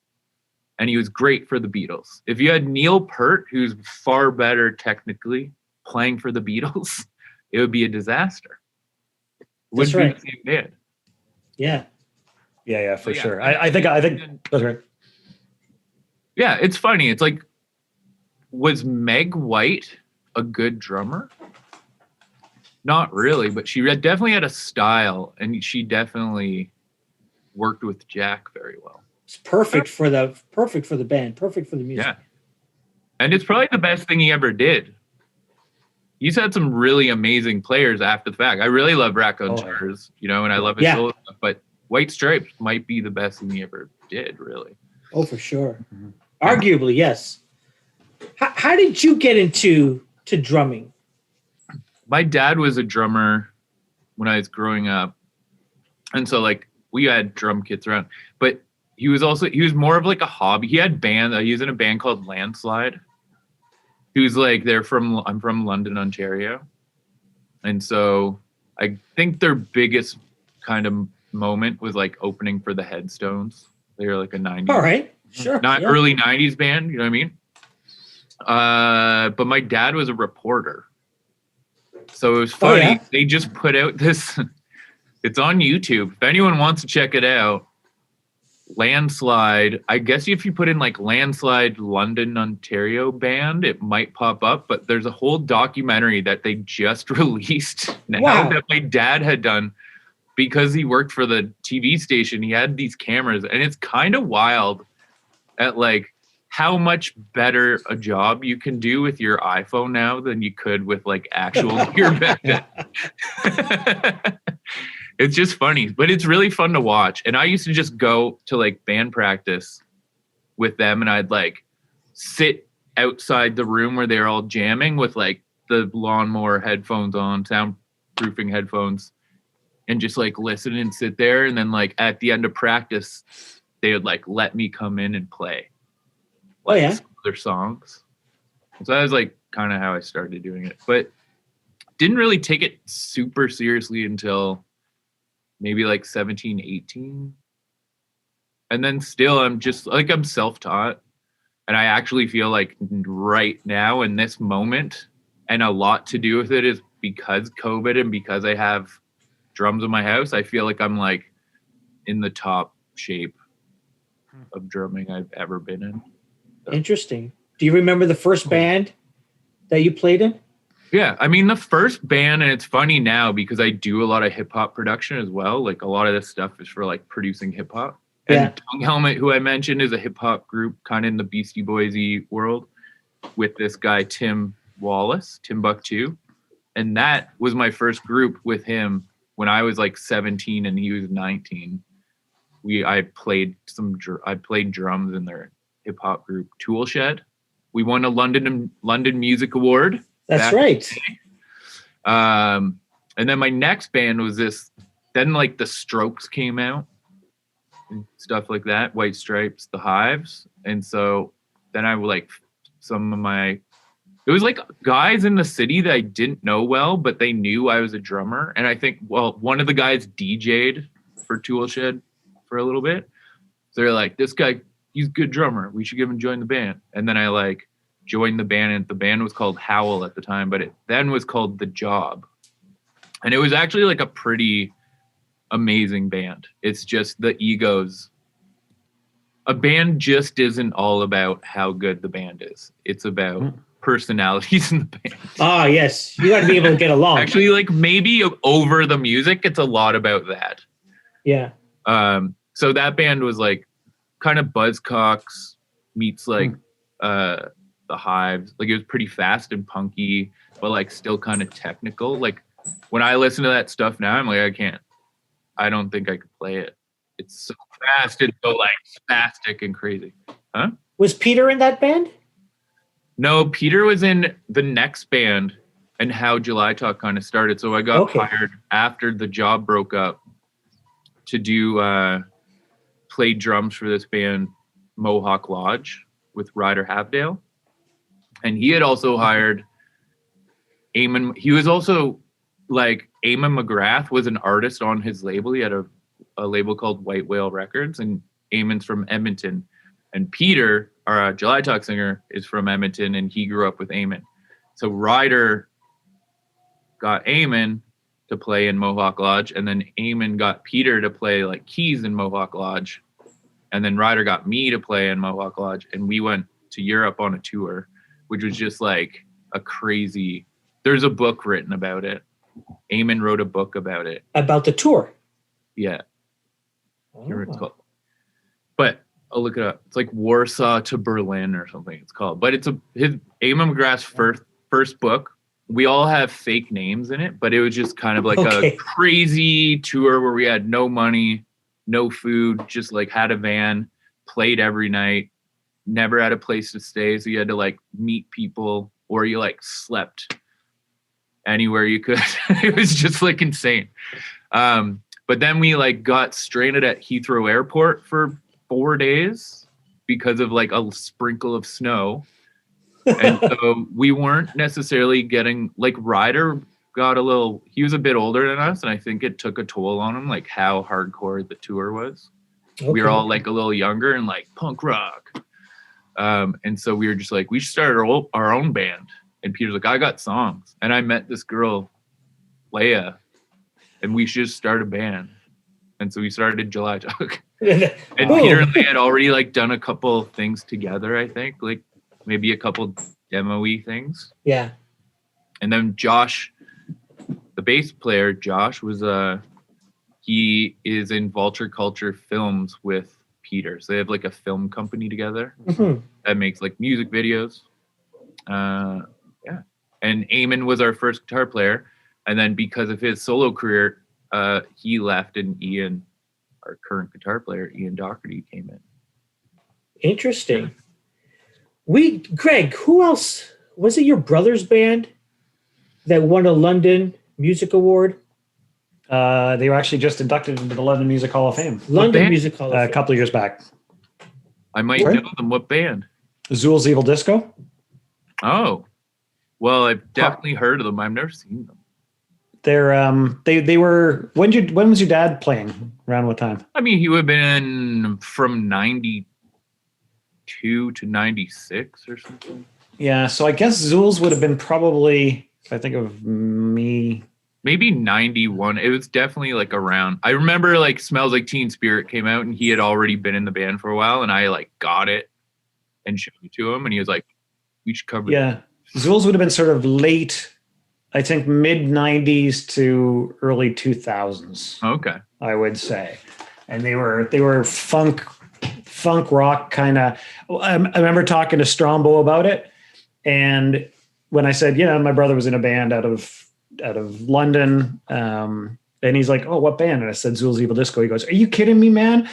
And he was great for the Beatles. If you had Neil Peart, who's far better technically, playing for the Beatles, it would be a disaster. It wouldn't be the same band. Yeah. Yeah, for sure. I think that's right. Yeah, it's funny. It's like, was Meg White a good drummer? Not really, but she definitely had a style, and she definitely worked with Jack very well. It's perfect for the band, perfect for the music. Yeah. And it's probably the best thing he ever did. He's had some really amazing players after the fact. I really love Raconteurs, and I love his solo stuff, but White Stripes might be the best thing he ever did, really. Oh, for sure. Mm-hmm. Arguably, yes. How did you get into drumming? My dad was a drummer when I was growing up. And so like we had drum kits around, but he was more of like a hobby. He had he was in a band called Landslide. He was like, I'm from London, Ontario. And so I think their biggest kind of moment was like opening for the Headstones. They were like a 90s. All right. Sure. Early 90s band, you know what I mean? But my dad was a reporter. So it was funny. Oh, yeah? They just put out this, it's on YouTube. If anyone wants to check it out, Landslide. I guess if you put in like Landslide London, Ontario band, it might pop up. But there's a whole documentary that they just released now that my dad had done because he worked for the TV station. He had these cameras, and it's kind of wild at like how much better a job you can do with your iPhone now than you could with like actual gear back then. It's just funny, but it's really fun to watch. And I used to just go to like band practice with them, and I'd like sit outside the room where they're all jamming with like the lawnmower headphones on, soundproofing headphones, and just like listen and sit there. And then like at the end of practice, they would like let me come in and play their songs. So that was like kind of how I started doing it, but didn't really take it super seriously until maybe like 17, 18. And then still I'm just like, I'm self-taught, and I actually feel like right now in this moment, and a lot to do with it is because COVID and because I have drums in my house, I feel like I'm like in the top shape of drumming I've ever been in. So. Interesting. Do you remember the first band that you played in? Yeah, I mean the first band, and it's funny now because I do a lot of hip hop production as well. Like a lot of this stuff is for like producing hip hop. And Tongue Helmet, who I mentioned, is a hip hop group kind of in the Beastie Boys-y world with this guy Tim Wallace, Timbuktu. And that was my first group with him when I was like 17 and he was 19. I played drums in their hip hop group Tool Shed. We won a London Music Award. That's right. And then my next band was this. Then like the Strokes came out and stuff like that, White Stripes, the Hives, and so then I would like it was like guys in the city that I didn't know well, but they knew I was a drummer, and I think one of the guys DJ'd for Tool Shed for a little bit, so they're like, this guy, he's a good drummer, we should give him join the band. And then I like joined the band, and the band was called Howl at the time, but it then was called The Job. And it was actually like a pretty amazing band. It's just the egos. A band just isn't all about how good the band is. It's about personalities in the band. Ah, yes. You got to be able to get along. Actually, like maybe over the music, it's a lot about that. Yeah. So that band was like kind of Buzzcocks meets like the Hives. Like it was pretty fast and punky, but like still kind of technical. Like when I listen to that stuff now, I'm like, I don't think I could play it. It's so fast and so like spastic and crazy. Huh? Was Peter in that band? No, Peter was in the next band and how July Talk kind of started. So I got hired after The Job broke up to do play drums for this band Mohawk Lodge with Ryder Havdale. And he had also hired Eamon. He was also like, Eamon McGrath was an artist on his label. He had a label called White Whale Records, and Eamon's from Edmonton. And Peter, our July Talk singer, is from Edmonton, and he grew up with Eamon. So Ryder got Eamon to play in Mohawk Lodge, and then Eamon got Peter to play like keys in Mohawk Lodge, and then Ryder got me to play in Mohawk Lodge, and we went to Europe on a tour, which was just like a crazy. There's a book written about it. Eamon wrote a book about it. About the tour. Yeah. Here it's called. But I'll look it up. It's like Warsaw to Berlin or something it's called. But it's his Eamon McGrath's first book. We all have fake names in it, but it was just kind of like a crazy tour where we had no money, no food, just like had a van, played every night, never had a place to stay. So you had to like meet people, or you like slept anywhere you could. It was just like insane. But then we like got stranded at Heathrow Airport for 4 days because of like a sprinkle of snow. And so we weren't necessarily getting, like, Ryder got he was a bit older than us, and I think it took a toll on him, like how hardcore the tour was. Okay. We were all like a little younger and like punk rock. And so we were just like, we should start our own band. And Peter's like, I got songs. And I met this girl, Leia, and we should just start a band. And so we started July Talk. And Peter and Leia had already like done a couple things together, I think, like maybe a couple demo-y things. Yeah. And then Josh, the bass player, Josh, was he is in Vulture Culture Films with Peter. So they have like a film company together that makes like music videos. Yeah. And Eamon was our first guitar player. And then because of his solo career, he left, and Ian, our current guitar player, Ian Doherty, came in. Interesting. Greg, who else? Was it your brother's band that won a London Music Award? They were actually just inducted into the London Music Hall of Fame. London Music Hall of Fame. A couple of years back. I might know them. What band? Zool's Evil Disco. Oh, well, I've definitely heard of them. I've never seen them. They're they were. When was your dad playing? Around what time? I mean, he would have been from 92 to 96 or something. Yeah, so I guess Zool's would have been probably, if I think of me, maybe 91. It was definitely like around. I remember like Smells Like Teen Spirit came out, and he had already been in the band for a while, and I like got it and showed it to him, and he was like, we should cover it. Zool's would have been sort of late, I think mid 90s to early 2000s. Okay. I would say. And they were funk rock kind of. I remember talking to Strombo about it, and when I said, my brother was in a band out of London, and he's like, oh, what band? And I said, Zool's Evil Disco. He goes, are you kidding me, man?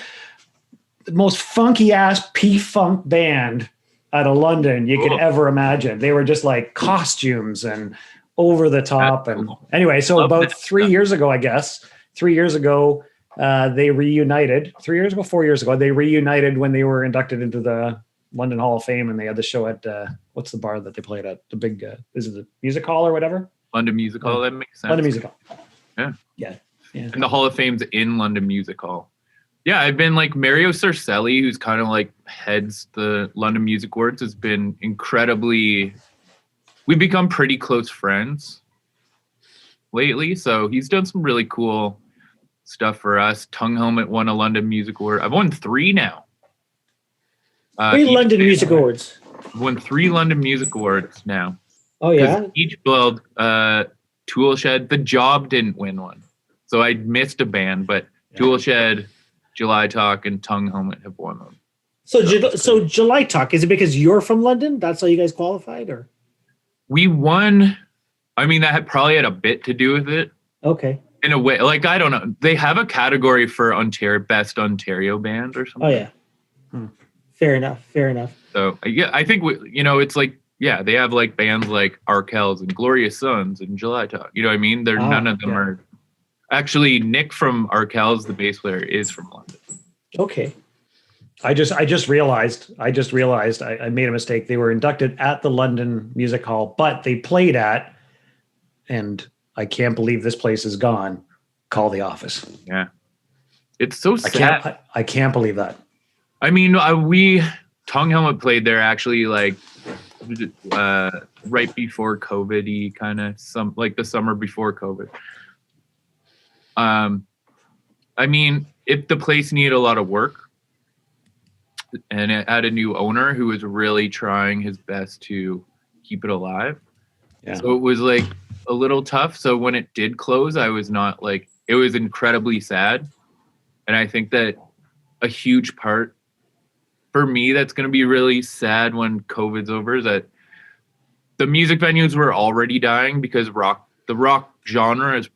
The most funky ass P-funk band out of London you could ever imagine. They were just like costumes and over the top. And anyway, so about 3 years ago, I guess, 3 years ago, they reunited. 3 years ago, 4 years ago, they reunited when they were inducted into the London Hall of Fame, and they had the show at what's the bar that they played at? The big is it the Music Hall or whatever? London Music Hall. That makes sense. London Music Hall. Yeah. And the Hall of Fame's in London Music Hall. Yeah, I've been like Mario Sarcelli, who's kind of like heads the London Music Awards, has been incredibly. We've become pretty close friends lately, so he's done some really cool stuff for us. Tongue Helmet won a London Music Award. I've won 3 now. 3 London Music Awards. I've won 3 London Music Awards now. Oh yeah. Each build, Toolshed. The Job didn't win one, so I missed a band. But Toolshed, July Talk, and Tongue Helmet have won them. So July Talk, is it because you're from London? That's how you guys qualified, or? We won. I mean, that probably had a bit to do with it. Okay. In a way, like, I don't know. They have a category for Best Ontario Band or something. Oh yeah. Fair enough. So yeah, I think it's like, yeah, they have like bands like Arkells and Glorious Sons and July Talk. You know what I mean? None of them are. Actually, Nick from Arkells, the bass player, is from London. Okay. I just realized I made a mistake. They were inducted at the London Music Hall, but they played at, and I can't believe this place is gone. Call the Office. Yeah. It's so sad. I can't believe that. I mean, Tongue Helmet played there actually like right before COVID-y, kind of like the summer before COVID. I mean, if the place needed a lot of work and it had a new owner who was really trying his best to keep it alive. Yeah. So it was like a little tough. So when it did close, I was not like, it was incredibly sad. And I think that a huge part for me that's going to be really sad when COVID's over is that the music venues were already dying because the rock genre is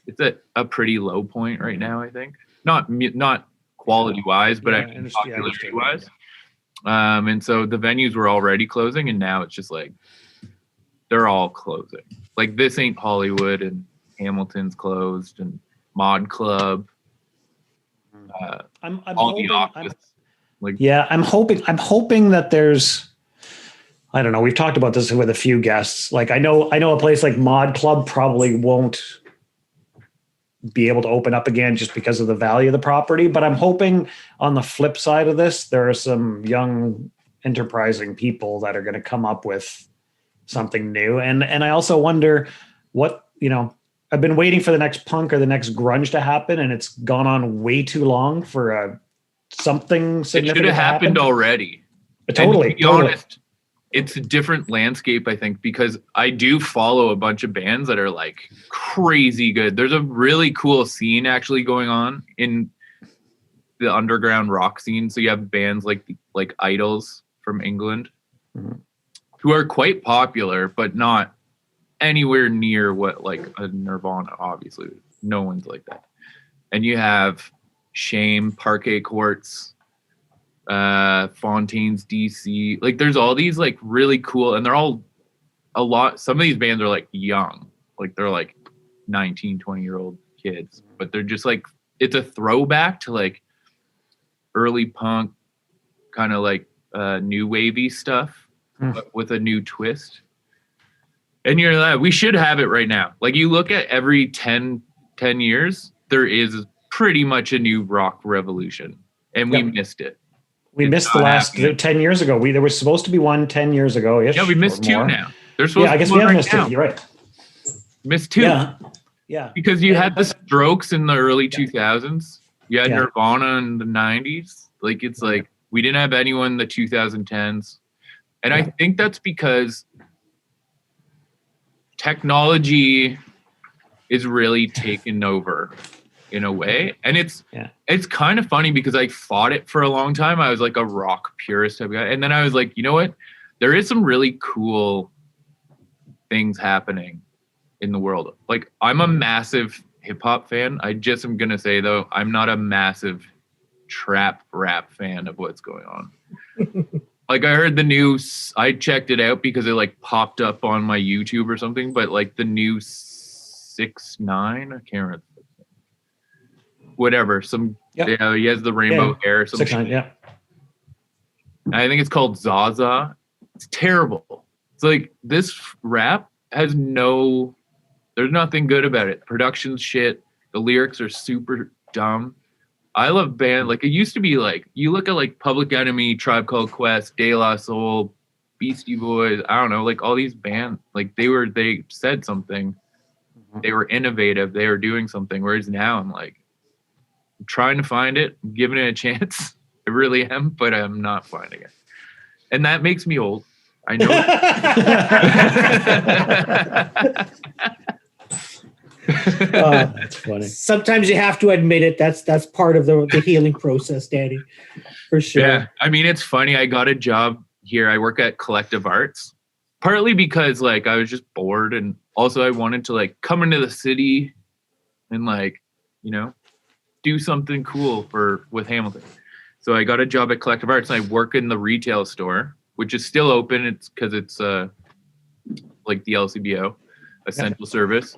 it's at a pretty low point right now, I think. Not quality wise, but actually popularity wise. And so the venues were already closing, and now it's just like they're all closing. Like This Ain't Hollywood and Hamilton's closed, and Mod Club. I'm all hoping, the office. I'm hoping that there's, I don't know. We've talked about this with a few guests. Like I know a place like Mod Club probably won't be able to open up again just because of the value of the property. But I'm hoping on the flip side of this, there are some young enterprising people that are going to come up with something new. And I also wonder what, I've been waiting for the next punk or the next grunge to happen, and it's gone on way too long for something significant. It should have happened already. Totally. And to be honest, it's a different landscape, I think, because I do follow a bunch of bands that are like crazy good. There's a really cool scene actually going on in the underground rock scene. So you have bands like Idols from England, who are quite popular, but not anywhere near what like a Nirvana, obviously. No one's like that. And you have Shame, Parquet Courts, Fontaine's DC. Like there's all these like really cool, and they're all some of these bands are like young, like they're like 19, 20-year-old kids, but they're just like, it's a throwback to like early punk, kind of like new wavy stuff, but with a new twist. And you're like, we should have it right now. Like you look at every 10 years, there is pretty much a new rock revolution, and we missed it. We missed the last 10 years ago. There was supposed to be one 10 years ago. Yeah, we missed two now. There's supposed I guess to be we have one missed now. it. You're right. Missed two. Yeah. Because you had the Strokes in the early 2000s. You had Nirvana in the 90s. Like it's like we didn't have anyone in the 2010s. And I think that's because technology is really taken over in a way. And it's kind of funny because I fought it for a long time. I was like a rock purist type of guy. And then I was like, you know what? There is some really cool things happening in the world. Like I'm a massive hip hop fan. I just am going to say though, I'm not a massive trap rap fan of what's going on. Like I heard the news, I checked it out because it like popped up on my YouTube or something, but like the new 6ix9ine, I can't remember. Whatever, he has the rainbow hair or something. 6ix9ine, I think it's called Zaza. It's terrible. It's like this rap has there's nothing good about it. Production's shit. The lyrics are super dumb. I love band, like it used to be like, you look at like Public Enemy, Tribe Called Quest, De La Soul, Beastie Boys, I don't know, like all these bands, like they said something. They were innovative. They were doing something. Whereas now I'm like, I'm trying to find it. I'm giving it a chance. I really am, but I'm not finding it. And that makes me old. I know. That's funny. Sometimes you have to admit it. That's part of the healing process, Dany, for sure. Yeah, I mean, it's funny. I got a job here. I work at Collective Arts, partly because like I was just bored, and also I wanted to like come into the city and like, do something cool with Hamilton. So I got a job at Collective Arts, and I work in the retail store, which is still open. It's because it's like the LCBO, essential service.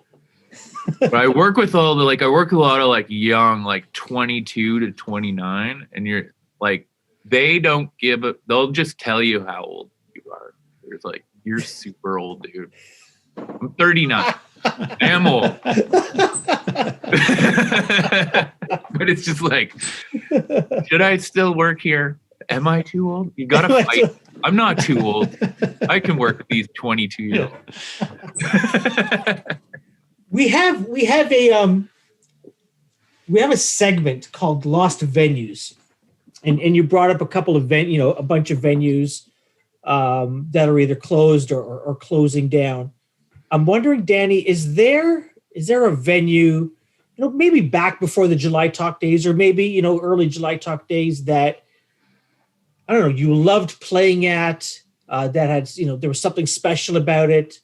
But I work with a lot of like young, like 22 to 29, and you're like, they don't give a, they'll just tell you how old you are. It's like, you're super old, dude. I'm 39. I am old. But it's just like, should I still work here? Am I too old? You gotta fight. I'm not too old. I can work with these 22-year-olds. We have a segment called Lost Venues, and you brought up a couple of a bunch of venues that are either closed or closing down. I'm wondering, Dany, is there a venue, maybe back before the July Talk days, or maybe early July Talk days that, I don't know, you loved playing at, that had, there was something special about it,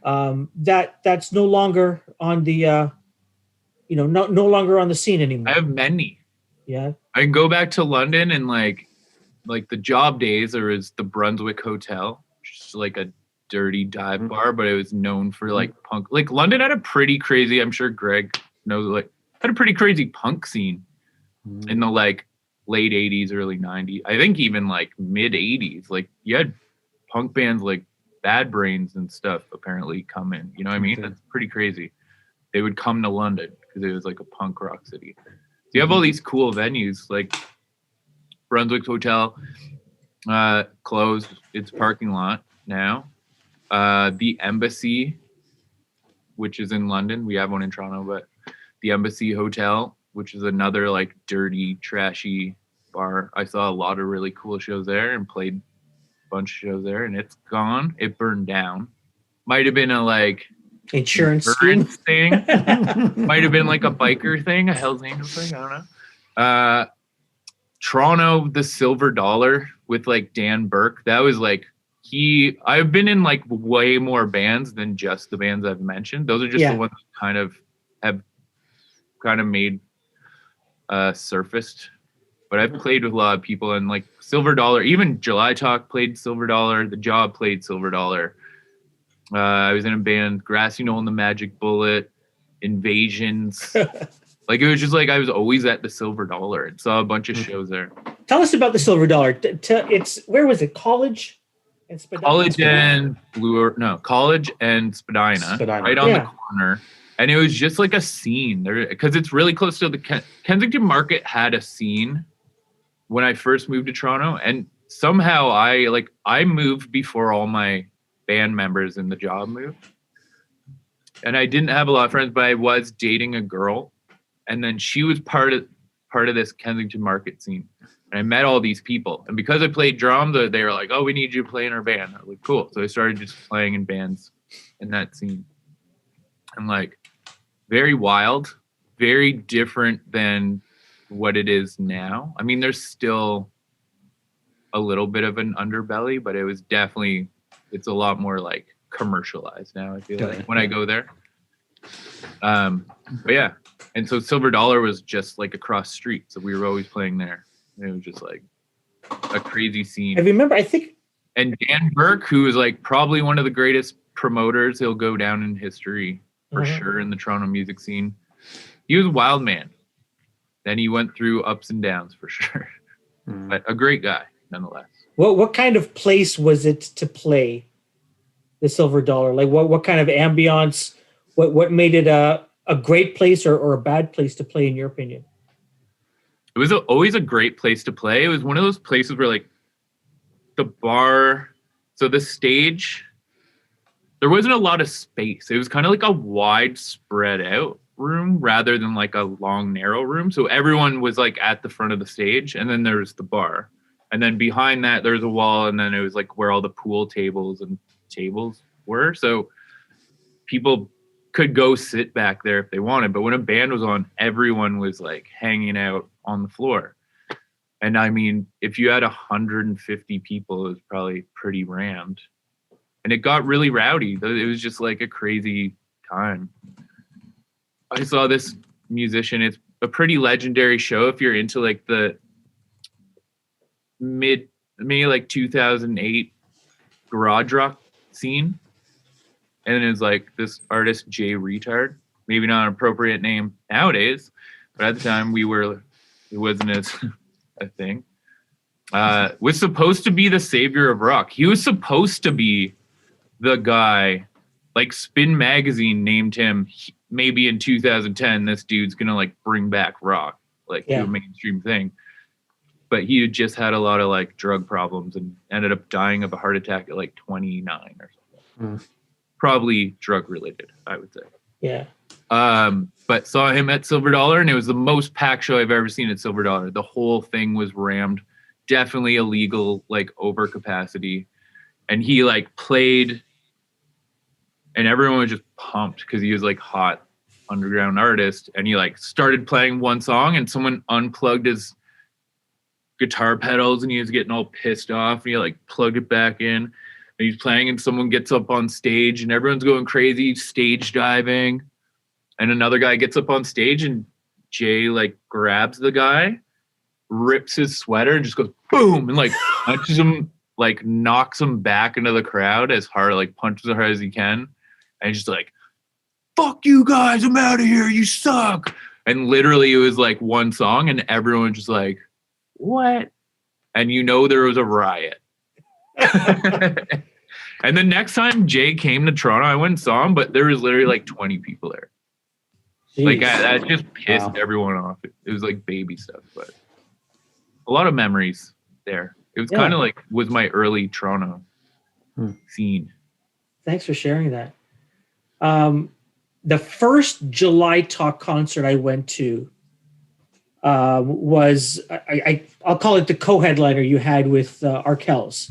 that's no longer on the no longer on the scene anymore? I have many. Yeah, I can go back to London and like the job days. There was the Brunswick Hotel, just like a dirty dive bar, but it was known for like punk. Like London had a pretty crazy, I'm sure Greg knows, like had a pretty crazy punk scene in the like late 80s, early 90s. I think even like mid 80s. Like you had punk bands like Bad Brains and stuff apparently come in. You know what I mean? That's pretty crazy. They would come to London because it was like a punk rock city. So you have all these cool venues like Brunswick Hotel, closed its parking lot now. The Embassy, which is in London. We have one in Toronto, but the Embassy Hotel, which is another like dirty, trashy bar. I saw a lot of really cool shows there and played a bunch of shows there, and it's gone. It burned down. Might have been a like insurance thing. Might have been like a biker thing, a Hell's Angels thing. I don't know. Toronto, the Silver Dollar with like Dan Burke. That was like I've been in like way more bands than just the bands I've mentioned. Those are just the ones that kind of made surfaced. But I've played with a lot of people, and like Silver Dollar, even July Talk played Silver Dollar, The Job played Silver Dollar. I was in a band, Grassy Knoll and the Magic Bullet, Invasions. Like it was just like I was always at the Silver Dollar and saw a bunch of shows there. Tell us about the Silver Dollar. Where was it? College and Spadina? College and Spadina. Right on the corner. And it was just like a scene there, because it's really close to the Kensington Market had a scene when I first moved to Toronto, and somehow I moved before all my band members in The Job moved, and I didn't have a lot of friends, but I was dating a girl, and then she was part of this Kensington Market scene, and I met all these people, and because I played drums, they were like, "Oh, we need you to play in our band." I was like, "Cool." So I started just playing in bands in that scene, and like very wild, very different than what it is now. I mean, there's still a little bit of an underbelly, but it's a lot more like commercialized now, I feel like, when I go there. But yeah. And so Silver Dollar was just like across the street. So we were always playing there. And it was just like a crazy scene. I remember, and Dan Burke, who is like probably one of the greatest promoters, he'll go down in history for sure in the Toronto music scene. He was a wild man. Then he went through ups and downs for sure. But a great guy nonetheless. What kind of place was it to play the Silver Dollar? Like what kind of ambiance? What made it a great place or a bad place to play in your opinion? It was always a great place to play. It was one of those places where like the bar, so the stage, there wasn't a lot of space. It was kind of like a wide spread out room rather than like a long narrow room. So everyone was like at the front of the stage, and then there was the bar, and then behind that there's a wall, and then it was like where all the pool tables and tables were. So people could go sit back there if they wanted, but when a band was on, everyone was like hanging out on the floor. And I mean, if you had 150 people, it was probably pretty rammed, and it got really rowdy. It was just like a crazy time. I saw this musician. It's a pretty legendary show if you're into like the maybe like 2008 garage rock scene. And it was like this artist, Jay Retard. maybe not an appropriate name nowadays, but at the time it wasn't as a thing. Was supposed to be the savior of rock. He was supposed to be the guy, like Spin Magazine named him maybe in 2010, this dude's gonna like bring back rock, like to a mainstream thing. But he just had a lot of like drug problems and ended up dying of a heart attack at like 29 or something. Probably drug related, I would say. Yeah. But saw him at Silver Dollar, and it was the most packed show I've ever seen at Silver Dollar. The whole thing was rammed, definitely illegal, like over capacity. And he like played, and everyone was just pumped because he was like hot underground artist. And he like started playing one song, and someone unplugged his guitar pedals, and he was getting all pissed off. And he like plugged it back in, and he's playing, and someone gets up on stage, and everyone's going crazy, stage diving. And another guy gets up on stage, and Jay like grabs the guy, rips his sweater, and just goes boom, and like punches him, like knocks him back into the crowd as hard, like punches as hard as he can. And he's just like, fuck you guys, I'm out of here, you suck. And literally it was like one song, and everyone just like, what? And you know there was a riot. And the next time Jay came to Toronto, I went and saw him, but there was literally like 20 people there. Jeez. Like that just pissed everyone off. It was like baby stuff, but a lot of memories there. It was kind of like was my early Toronto scene. Thanks for sharing that. The first July Talk concert I went to was I'll call it the co-headliner you had with Arkells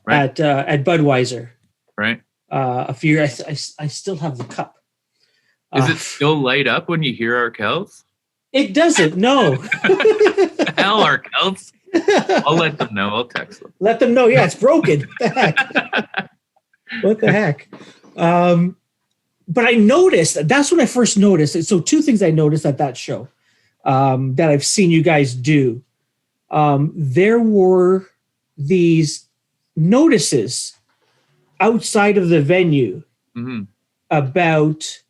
at Budweiser. Right. A few years. I still have the cup. Is it still light up when you hear Arkells? It doesn't. No. Hell, Arkells. I'll let them know. I'll text them. Let them know. Yeah, it's broken. What the heck? What the heck? But I noticed, that's when I first noticed. So two things I noticed at that show that I've seen you guys do. There were these notices outside of the venue about,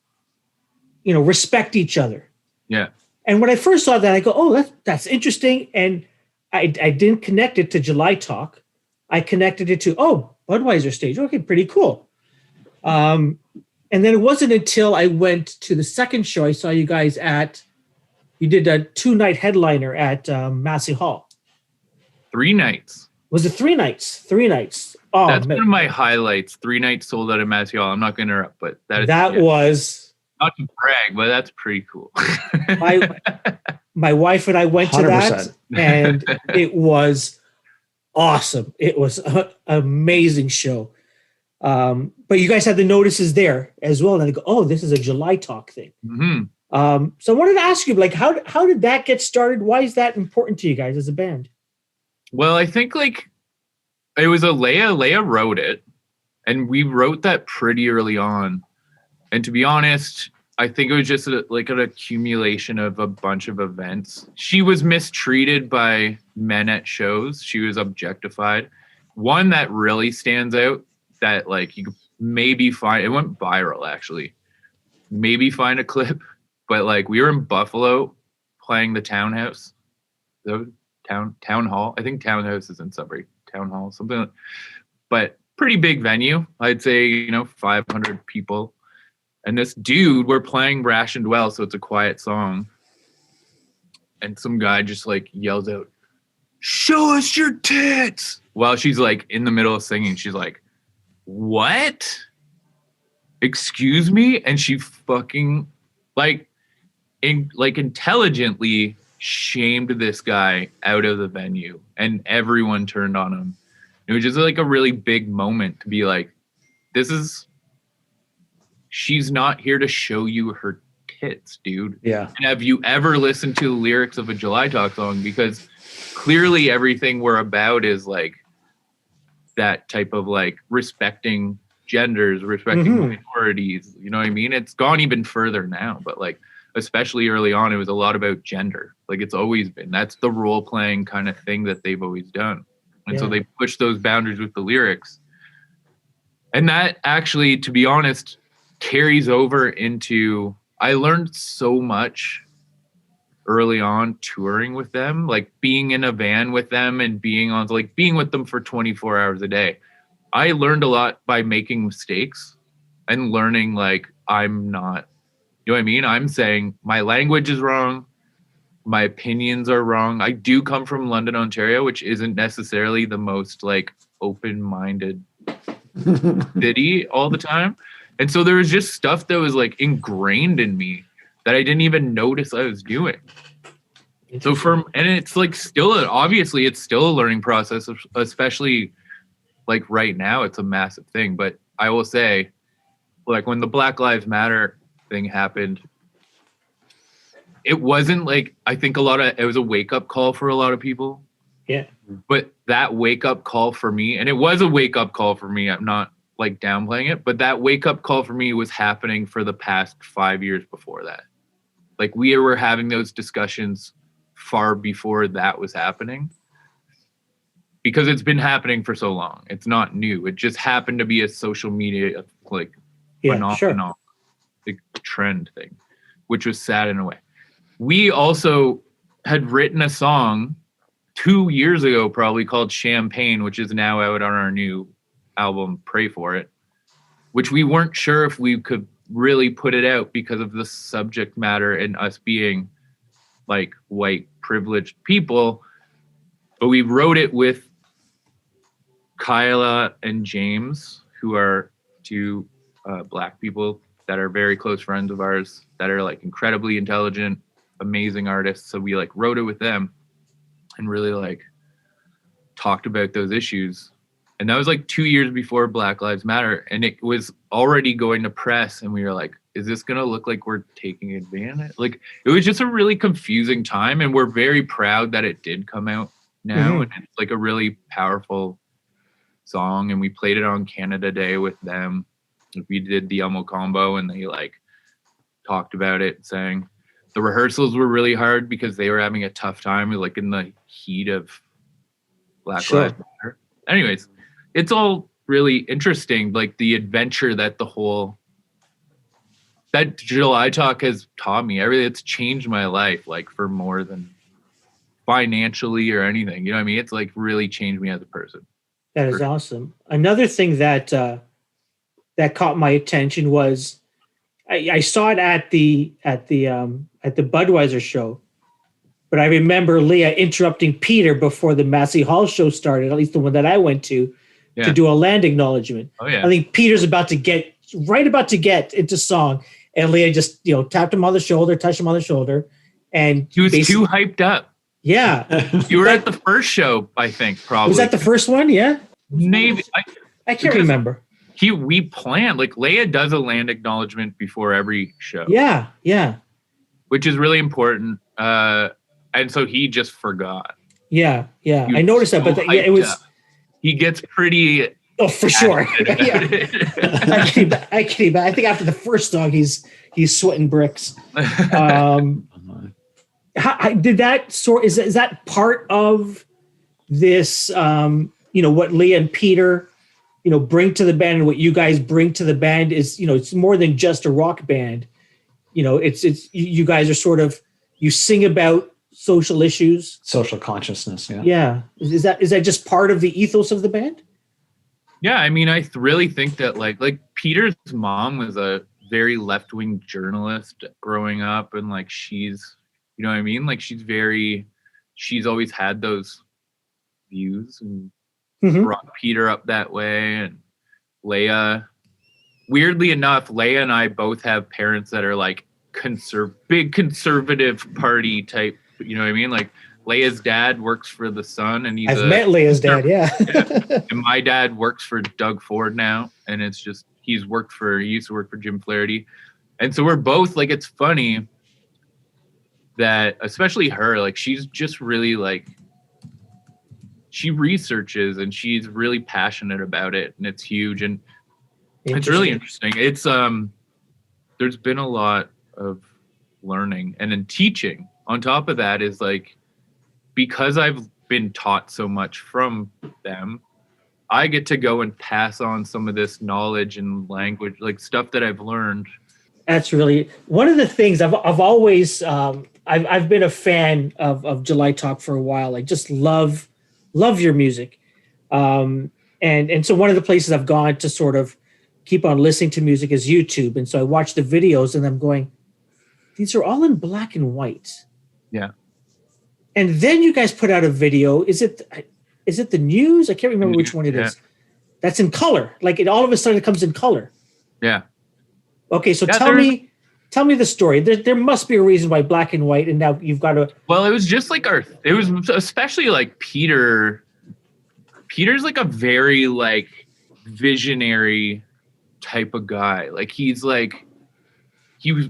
respect each other. Yeah. And when I first saw that, I go, oh, that's interesting. And I didn't connect it to July Talk. I connected it to, Budweiser stage. Okay, pretty cool. And then it wasn't until I went to the second show I saw you guys you did a 2-night headliner at Massey Hall. 3 nights. Was it 3 nights? 3 nights. Oh, that's one of my highlights. 3 nights sold out at Massey Hall. I'm not going to interrupt, but that was... Not to brag, but that's pretty cool. my wife and I went 100%. To that, and it was awesome. It was an amazing show. But you guys had the notices there as well. And I go, oh, this is a July Talk thing. So I wanted to ask you, like, how did that get started? Why is that important to you guys as a band? Well, I think like it was Leia wrote it, and we wrote that pretty early on. And to be honest, I think it was just like an accumulation of a bunch of events. She was mistreated by men at shows. She was objectified. One that really stands out that like you could maybe find, it went viral actually. Maybe find a clip, but like we were in Buffalo playing the Townhouse, the town hall. I think Townhouse is in Sudbury. Town Hall, something like, but pretty big venue. I'd say, 500 people. And this dude, we're playing Rationed Well, so it's a quiet song. And some guy just like yells out, "Show us your tits!" While she's like in the middle of singing. She's like, "What? Excuse me?" And she fucking intelligently shamed this guy out of the venue, and everyone turned on him. It was just like a really big moment to be like, she's not here to show you her tits, dude. Yeah. And have you ever listened to the lyrics of a July Talk song? Because clearly everything we're about is like that type of like respecting genders, respecting minorities. You know what I mean? It's gone even further now, but like, especially early on, it was a lot about gender. Like it's always been. That's the role playing kind of thing that they've always done. And so they push those boundaries with the lyrics. And that actually, to be honest, carries over into I learned so much early on touring with them, like being in a van with them and being with them for 24 hours a day. I learned a lot by making mistakes and learning like I'm not, you know what I mean? I'm saying my language is wrong. My opinions are wrong. I do come from London, Ontario, which isn't necessarily the most like open-minded city all the time. And so there was just stuff that was like ingrained in me that I didn't even notice I was doing. So and it's like obviously it's still a learning process, especially like right now, it's a massive thing. But I will say, like when the Black Lives Matter thing happened, it wasn't like, I think it was a wake up call for a lot of people. Yeah. But that wake up call for me, and it was a wake up call for me, I'm not like downplaying it, but that wake up call for me was happening for the past 5 years before that. Like we were having those discussions far before that was happening, because it's been happening for so long. It's not new. It just happened to be a social media like phenomenon, the trend thing, which was sad in a way. We also had written a song 2 years ago, probably, called Champagne, which is now out on our new album, Pray For It, which we weren't sure if we could really put it out because of the subject matter and us being like white privileged people. But we wrote it with Kyla and James, who are two Black people that are very close friends of ours that are like incredibly intelligent, amazing artists. So we like wrote it with them and really like talked about those issues. And that was like 2 years before Black Lives Matter. And it was already going to press. And we were like, is this going to look like we're taking advantage? Like, it was just a really confusing time. And we're very proud that it did come out now. Mm-hmm. And it's like a really powerful song. And we played it on Canada Day with them. We did the Elmo combo and they like talked about it, saying the rehearsals were really hard because they were having a tough time, like in the heat of Black Lives Matter. Anyways, it's all really interesting, like the adventure that that July Talk has taught me. It's changed my life, like for more than financially or anything. You know what I mean? It's like really changed me as a person. That is awesome. Another thing that that caught my attention was I saw it at the Budweiser show, but I remember Leah interrupting Peter before the Massey Hall show started, at least the one that I went to do a land acknowledgement. Oh yeah. I think Peter's about to get into song, and Leah just tapped him on the shoulder, touched him on the shoulder, and he was too hyped up. Yeah, you were at the first show, I think. Probably was that the first one? Yeah, maybe. I can't remember. We planned, like Leia does a land acknowledgement before every show. Yeah. Which is really important. And so he just forgot. Yeah. I noticed that, but it was. He gets pretty. Oh, for sure. I can't. I think after the first song, he's sweating bricks. How did that sort? Is that part of this? What Leah and Peter, bring to the band, and what you guys bring to the band is, it's more than just a rock band. It's you guys are sort of, you sing about social issues, social consciousness. Yeah. Is that just part of the ethos of the band? Yeah, I mean, I really think that like Peter's mom was a very left-wing journalist growing up, and like she's, you know what I mean? Like she's always had those views and brought Peter up that way. And Leia, weirdly enough, Leia and I both have parents that are like big conservative party type, you know what I mean? Like Leia's dad works for The Sun, and I've met Leia's dad, yeah. And my dad works for Doug Ford now, and it's just he used to work for Jim Flaherty. And so we're both like, it's funny that especially her, like she's just really like, she researches and she's really passionate about it, and it's huge, and it's really interesting. It's there's been a lot of learning, and then teaching on top of that is like, because I've been taught so much from them, I get to go and pass on some of this knowledge and language, like stuff that I've learned That's really one of the things I've always I've been a fan of July Talk for a while. I just love your music, and so one of the places I've gone to sort of keep on listening to music is YouTube, and so I watch the videos and I'm going, these are all in black and white. Yeah. And then you guys put out a video. Is it the news? I can't remember which one it is. That's in color. Like all of a sudden it comes in color. Yeah. Okay, so tell me the story. There must be a reason why black and white, and now you've got to. Well, it was just like it was especially like Peter. Peter's like a very like visionary type of guy. Like he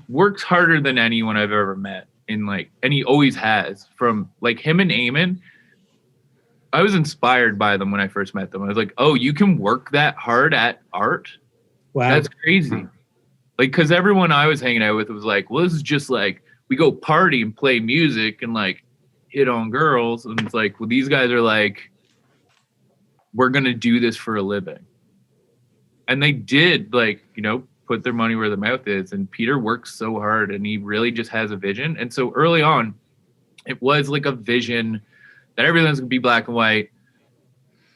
works harder than anyone I've ever met and he always has. From like him and Eamon, I was inspired by them when I first met them. I was like, oh, you can work that hard at art? Wow. That's crazy. Like, because everyone I was hanging out with was like, well, this is just like, we go party and play music and like hit on girls. And it's like, well, these guys are like, we're going to do this for a living. And they did, like, put their money where their mouth is. And Peter works so hard and he really just has a vision. And so early on, it was like a vision that everything's going to be black and white.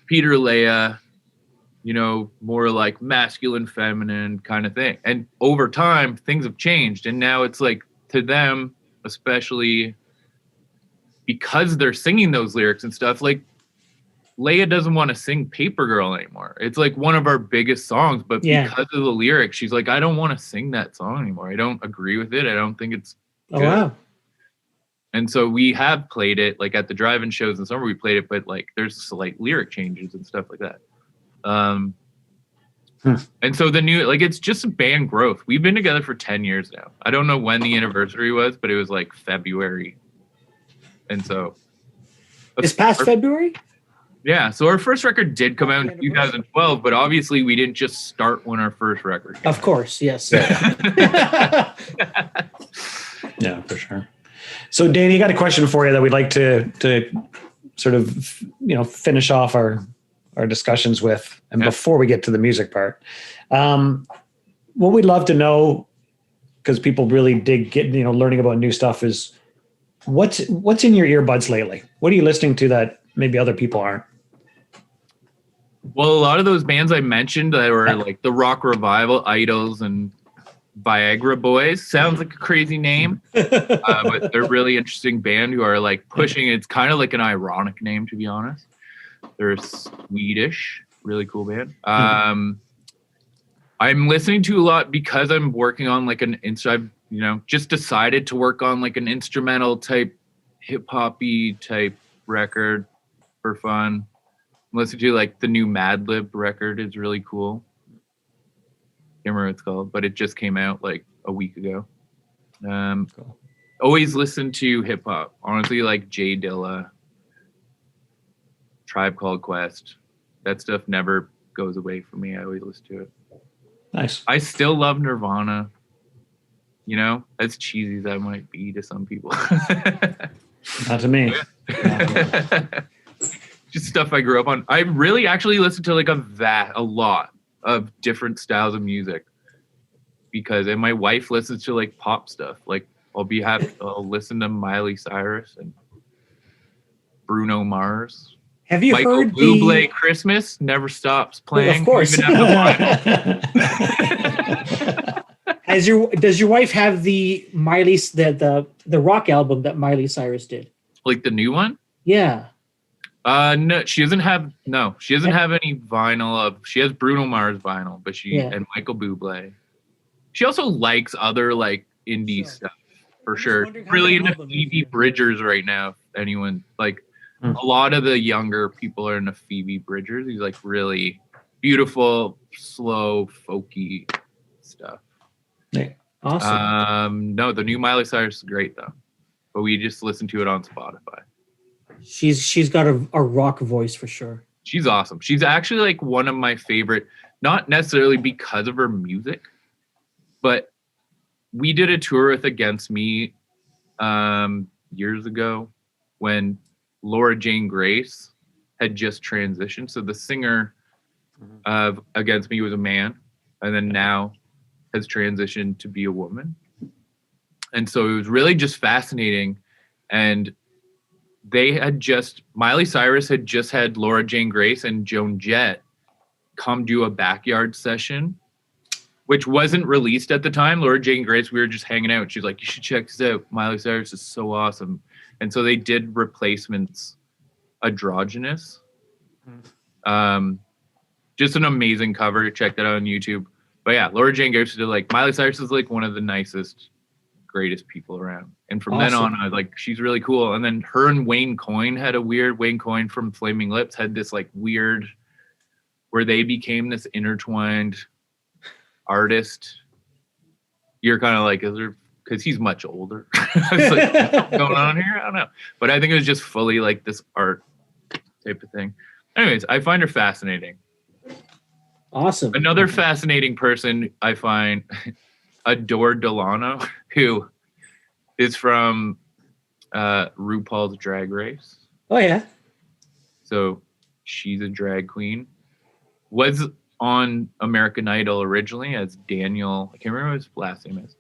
Peter, Leia, more like masculine, feminine kind of thing. And over time, things have changed. And now it's like, to them, especially because they're singing those lyrics and stuff, like Leia doesn't want to sing Paper Girl anymore. It's like one of our biggest songs, but because of the lyrics, she's like, I don't want to sing that song anymore. I don't agree with it. I don't think it's good. Wow. And so we have played it like at the drive-in shows in summer, we played it, but like there's slight lyric changes and stuff like that. And so the new, like, it's just band growth. We've been together for 10 years now. I don't know when the anniversary was, but it was like February. And so this past February? Yeah. So our first record did come out in 2012, but obviously we didn't just start when our first record came Of course. Yes. Yeah, for sure. So Dany, I got a question for you that we'd like to sort of, finish off our discussions with. And before we get to the music part, what we'd love to know, because people really dig learning about new stuff, is what's in your earbuds lately? What are you listening to that maybe other people aren't? Well, a lot of those bands I mentioned that were like the Rock Revival, Idols, and Viagra Boys. Sounds like a crazy name, but they're a really interesting band who are like pushing. It's kind of like an ironic name, to be honest. They're Swedish, really cool band. I'm listening to a lot because I'm working on like just decided to work on like an instrumental type, hip hoppy type record for fun. I'm listening to like the new Madlib record is really cool. Can't remember what it's called, but it just came out like a week ago. Cool. Always listen to hip hop. Honestly, like Jay Dilla, Tribe Called Quest. That stuff never goes away from me. I always listen to it. Nice. I still love Nirvana. As cheesy as that might be to some people. Not to me. Just stuff I grew up on. I really actually listen to like a lot of different styles of music and my wife listens to like pop stuff. Like I'll listen to Miley Cyrus and Bruno Mars. Have you Michael heard Bublé Christmas never stops playing? Of course. Does your wife have the the rock album that Miley Cyrus did? Like the new one? Yeah. No, she doesn't have any vinyl she has Bruno Mars vinyl, but and Michael Bublé. She also likes other like indie stuff for sure. Really into Phoebe Bridgers right now. If anyone like a lot of the younger people are into Phoebe Bridgers. He's like really beautiful, slow, folky stuff. Yeah. Awesome. No, the new Miley Cyrus is great though, but we just listen to it on Spotify. She's got a rock voice for sure. She's awesome. She's actually like one of my favorite, not necessarily because of her music, but we did a tour with Against Me years ago when Laura Jane Grace had just transitioned. So the singer of Against Me was a man, and then now has transitioned to be a woman. And so it was really just fascinating. And Miley Cyrus had just had Laura Jane Grace and Joan Jett come do a backyard session, which wasn't released at the time. Laura Jane Grace, we were just hanging out. She's like, you should check this out. Miley Cyrus is so awesome. And so they did Replacements Androgynous. Just an amazing cover. Check that out on YouTube. But yeah, Laura Jane Grace did like, Miley Cyrus is like one of the nicest, greatest people around. And from then on, I was like, she's really cool. And then her and Wayne Coyne had a weird, Wayne Coyne from Flaming Lips had this like weird, where they became this intertwined artist. You're kind of like, is there, because he's much older. It's like, what's going on here? I don't know. But I think it was just fully like this art type of thing. Anyways, I find her fascinating. Awesome. Another fascinating person I find, Adore Delano, who is from RuPaul's Drag Race. Oh, yeah. So she's a drag queen. Was on American Idol originally as Daniel. I can't remember what his last name is.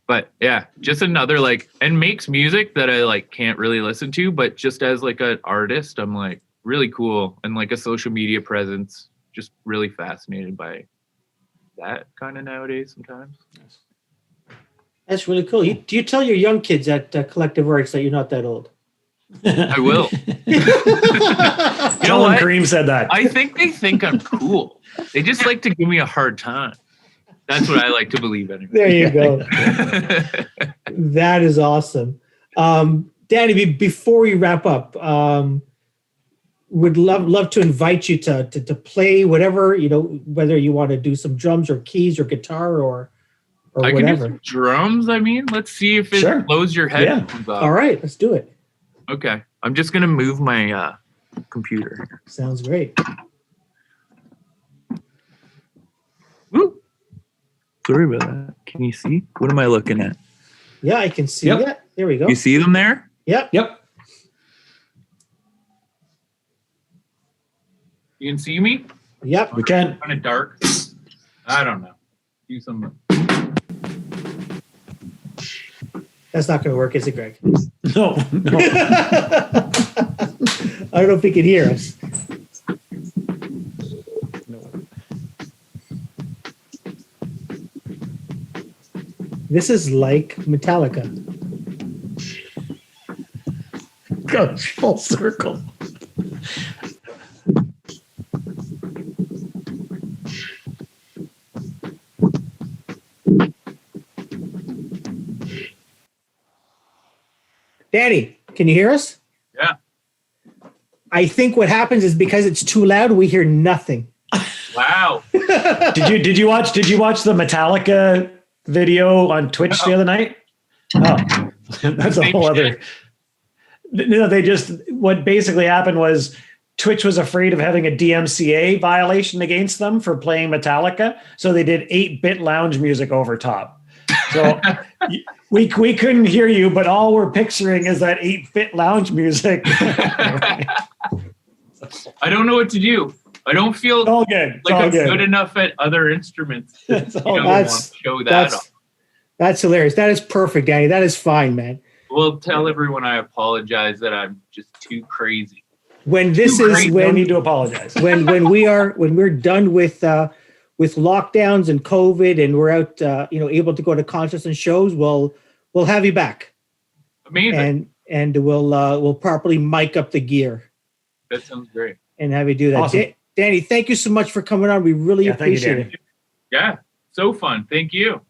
But yeah, just another like, and makes music that I like can't really listen to, but just as like an artist, I'm like really cool. And like a social media presence, just really fascinated by that kind of nowadays sometimes. That's really cool. Do you tell your young kids at Collective Works that you're not that old? I will. Tell them Kareem said that. I think they think I'm cool. They just like to give me a hard time. That's what I like to believe anyway. There you go. That is awesome. Dany, before we wrap up, would love to invite you to play whatever, whether you want to do some drums or keys or guitar or I whatever. can do some drums. I mean, let's see if it blows your head. Yeah. All right, let's do it. Okay. I'm just going to move my computer. Sounds great. Woo. Sorry about that. Can you see? What am I looking at? Yeah, I can see that. There we go. You see them there? Yep. You can see me? Yep. We can. Kind of dark. I don't know. Do some. That's not going to work, is it, Greg? No. I don't know if he can hear us. This is like Metallica. Gosh, full circle. Dany, can you hear us? Yeah. I think what happens is because it's too loud, we hear nothing. Wow. Did you watch the Metallica video on Twitch the other night? Oh, that's a whole other. No, what basically happened was Twitch was afraid of having a DMCA violation against them for playing Metallica, so they did 8-bit lounge music over top. So we couldn't hear you, but all we're picturing is that 8-bit lounge music. I don't know what to do. I don't feel all good. like I'm good enough at other instruments. Show that off. That's hilarious. That is perfect, Dany. That is fine, man. Well, tell everyone I apologize that I'm just too crazy. When no need to apologize. when we're done with lockdowns and COVID and we're out able to go to concerts and shows, we'll have you back. Amazing. And we'll properly mic up the gear. That sounds great. And have you do that. Awesome. Dany, thank you so much for coming on. We really appreciate it. Yeah, so fun. Thank you.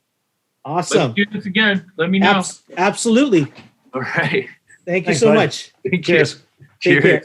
Awesome. Let's do this again. Let me know. Absolutely. All right. Thank you so much. Cheers. Take care.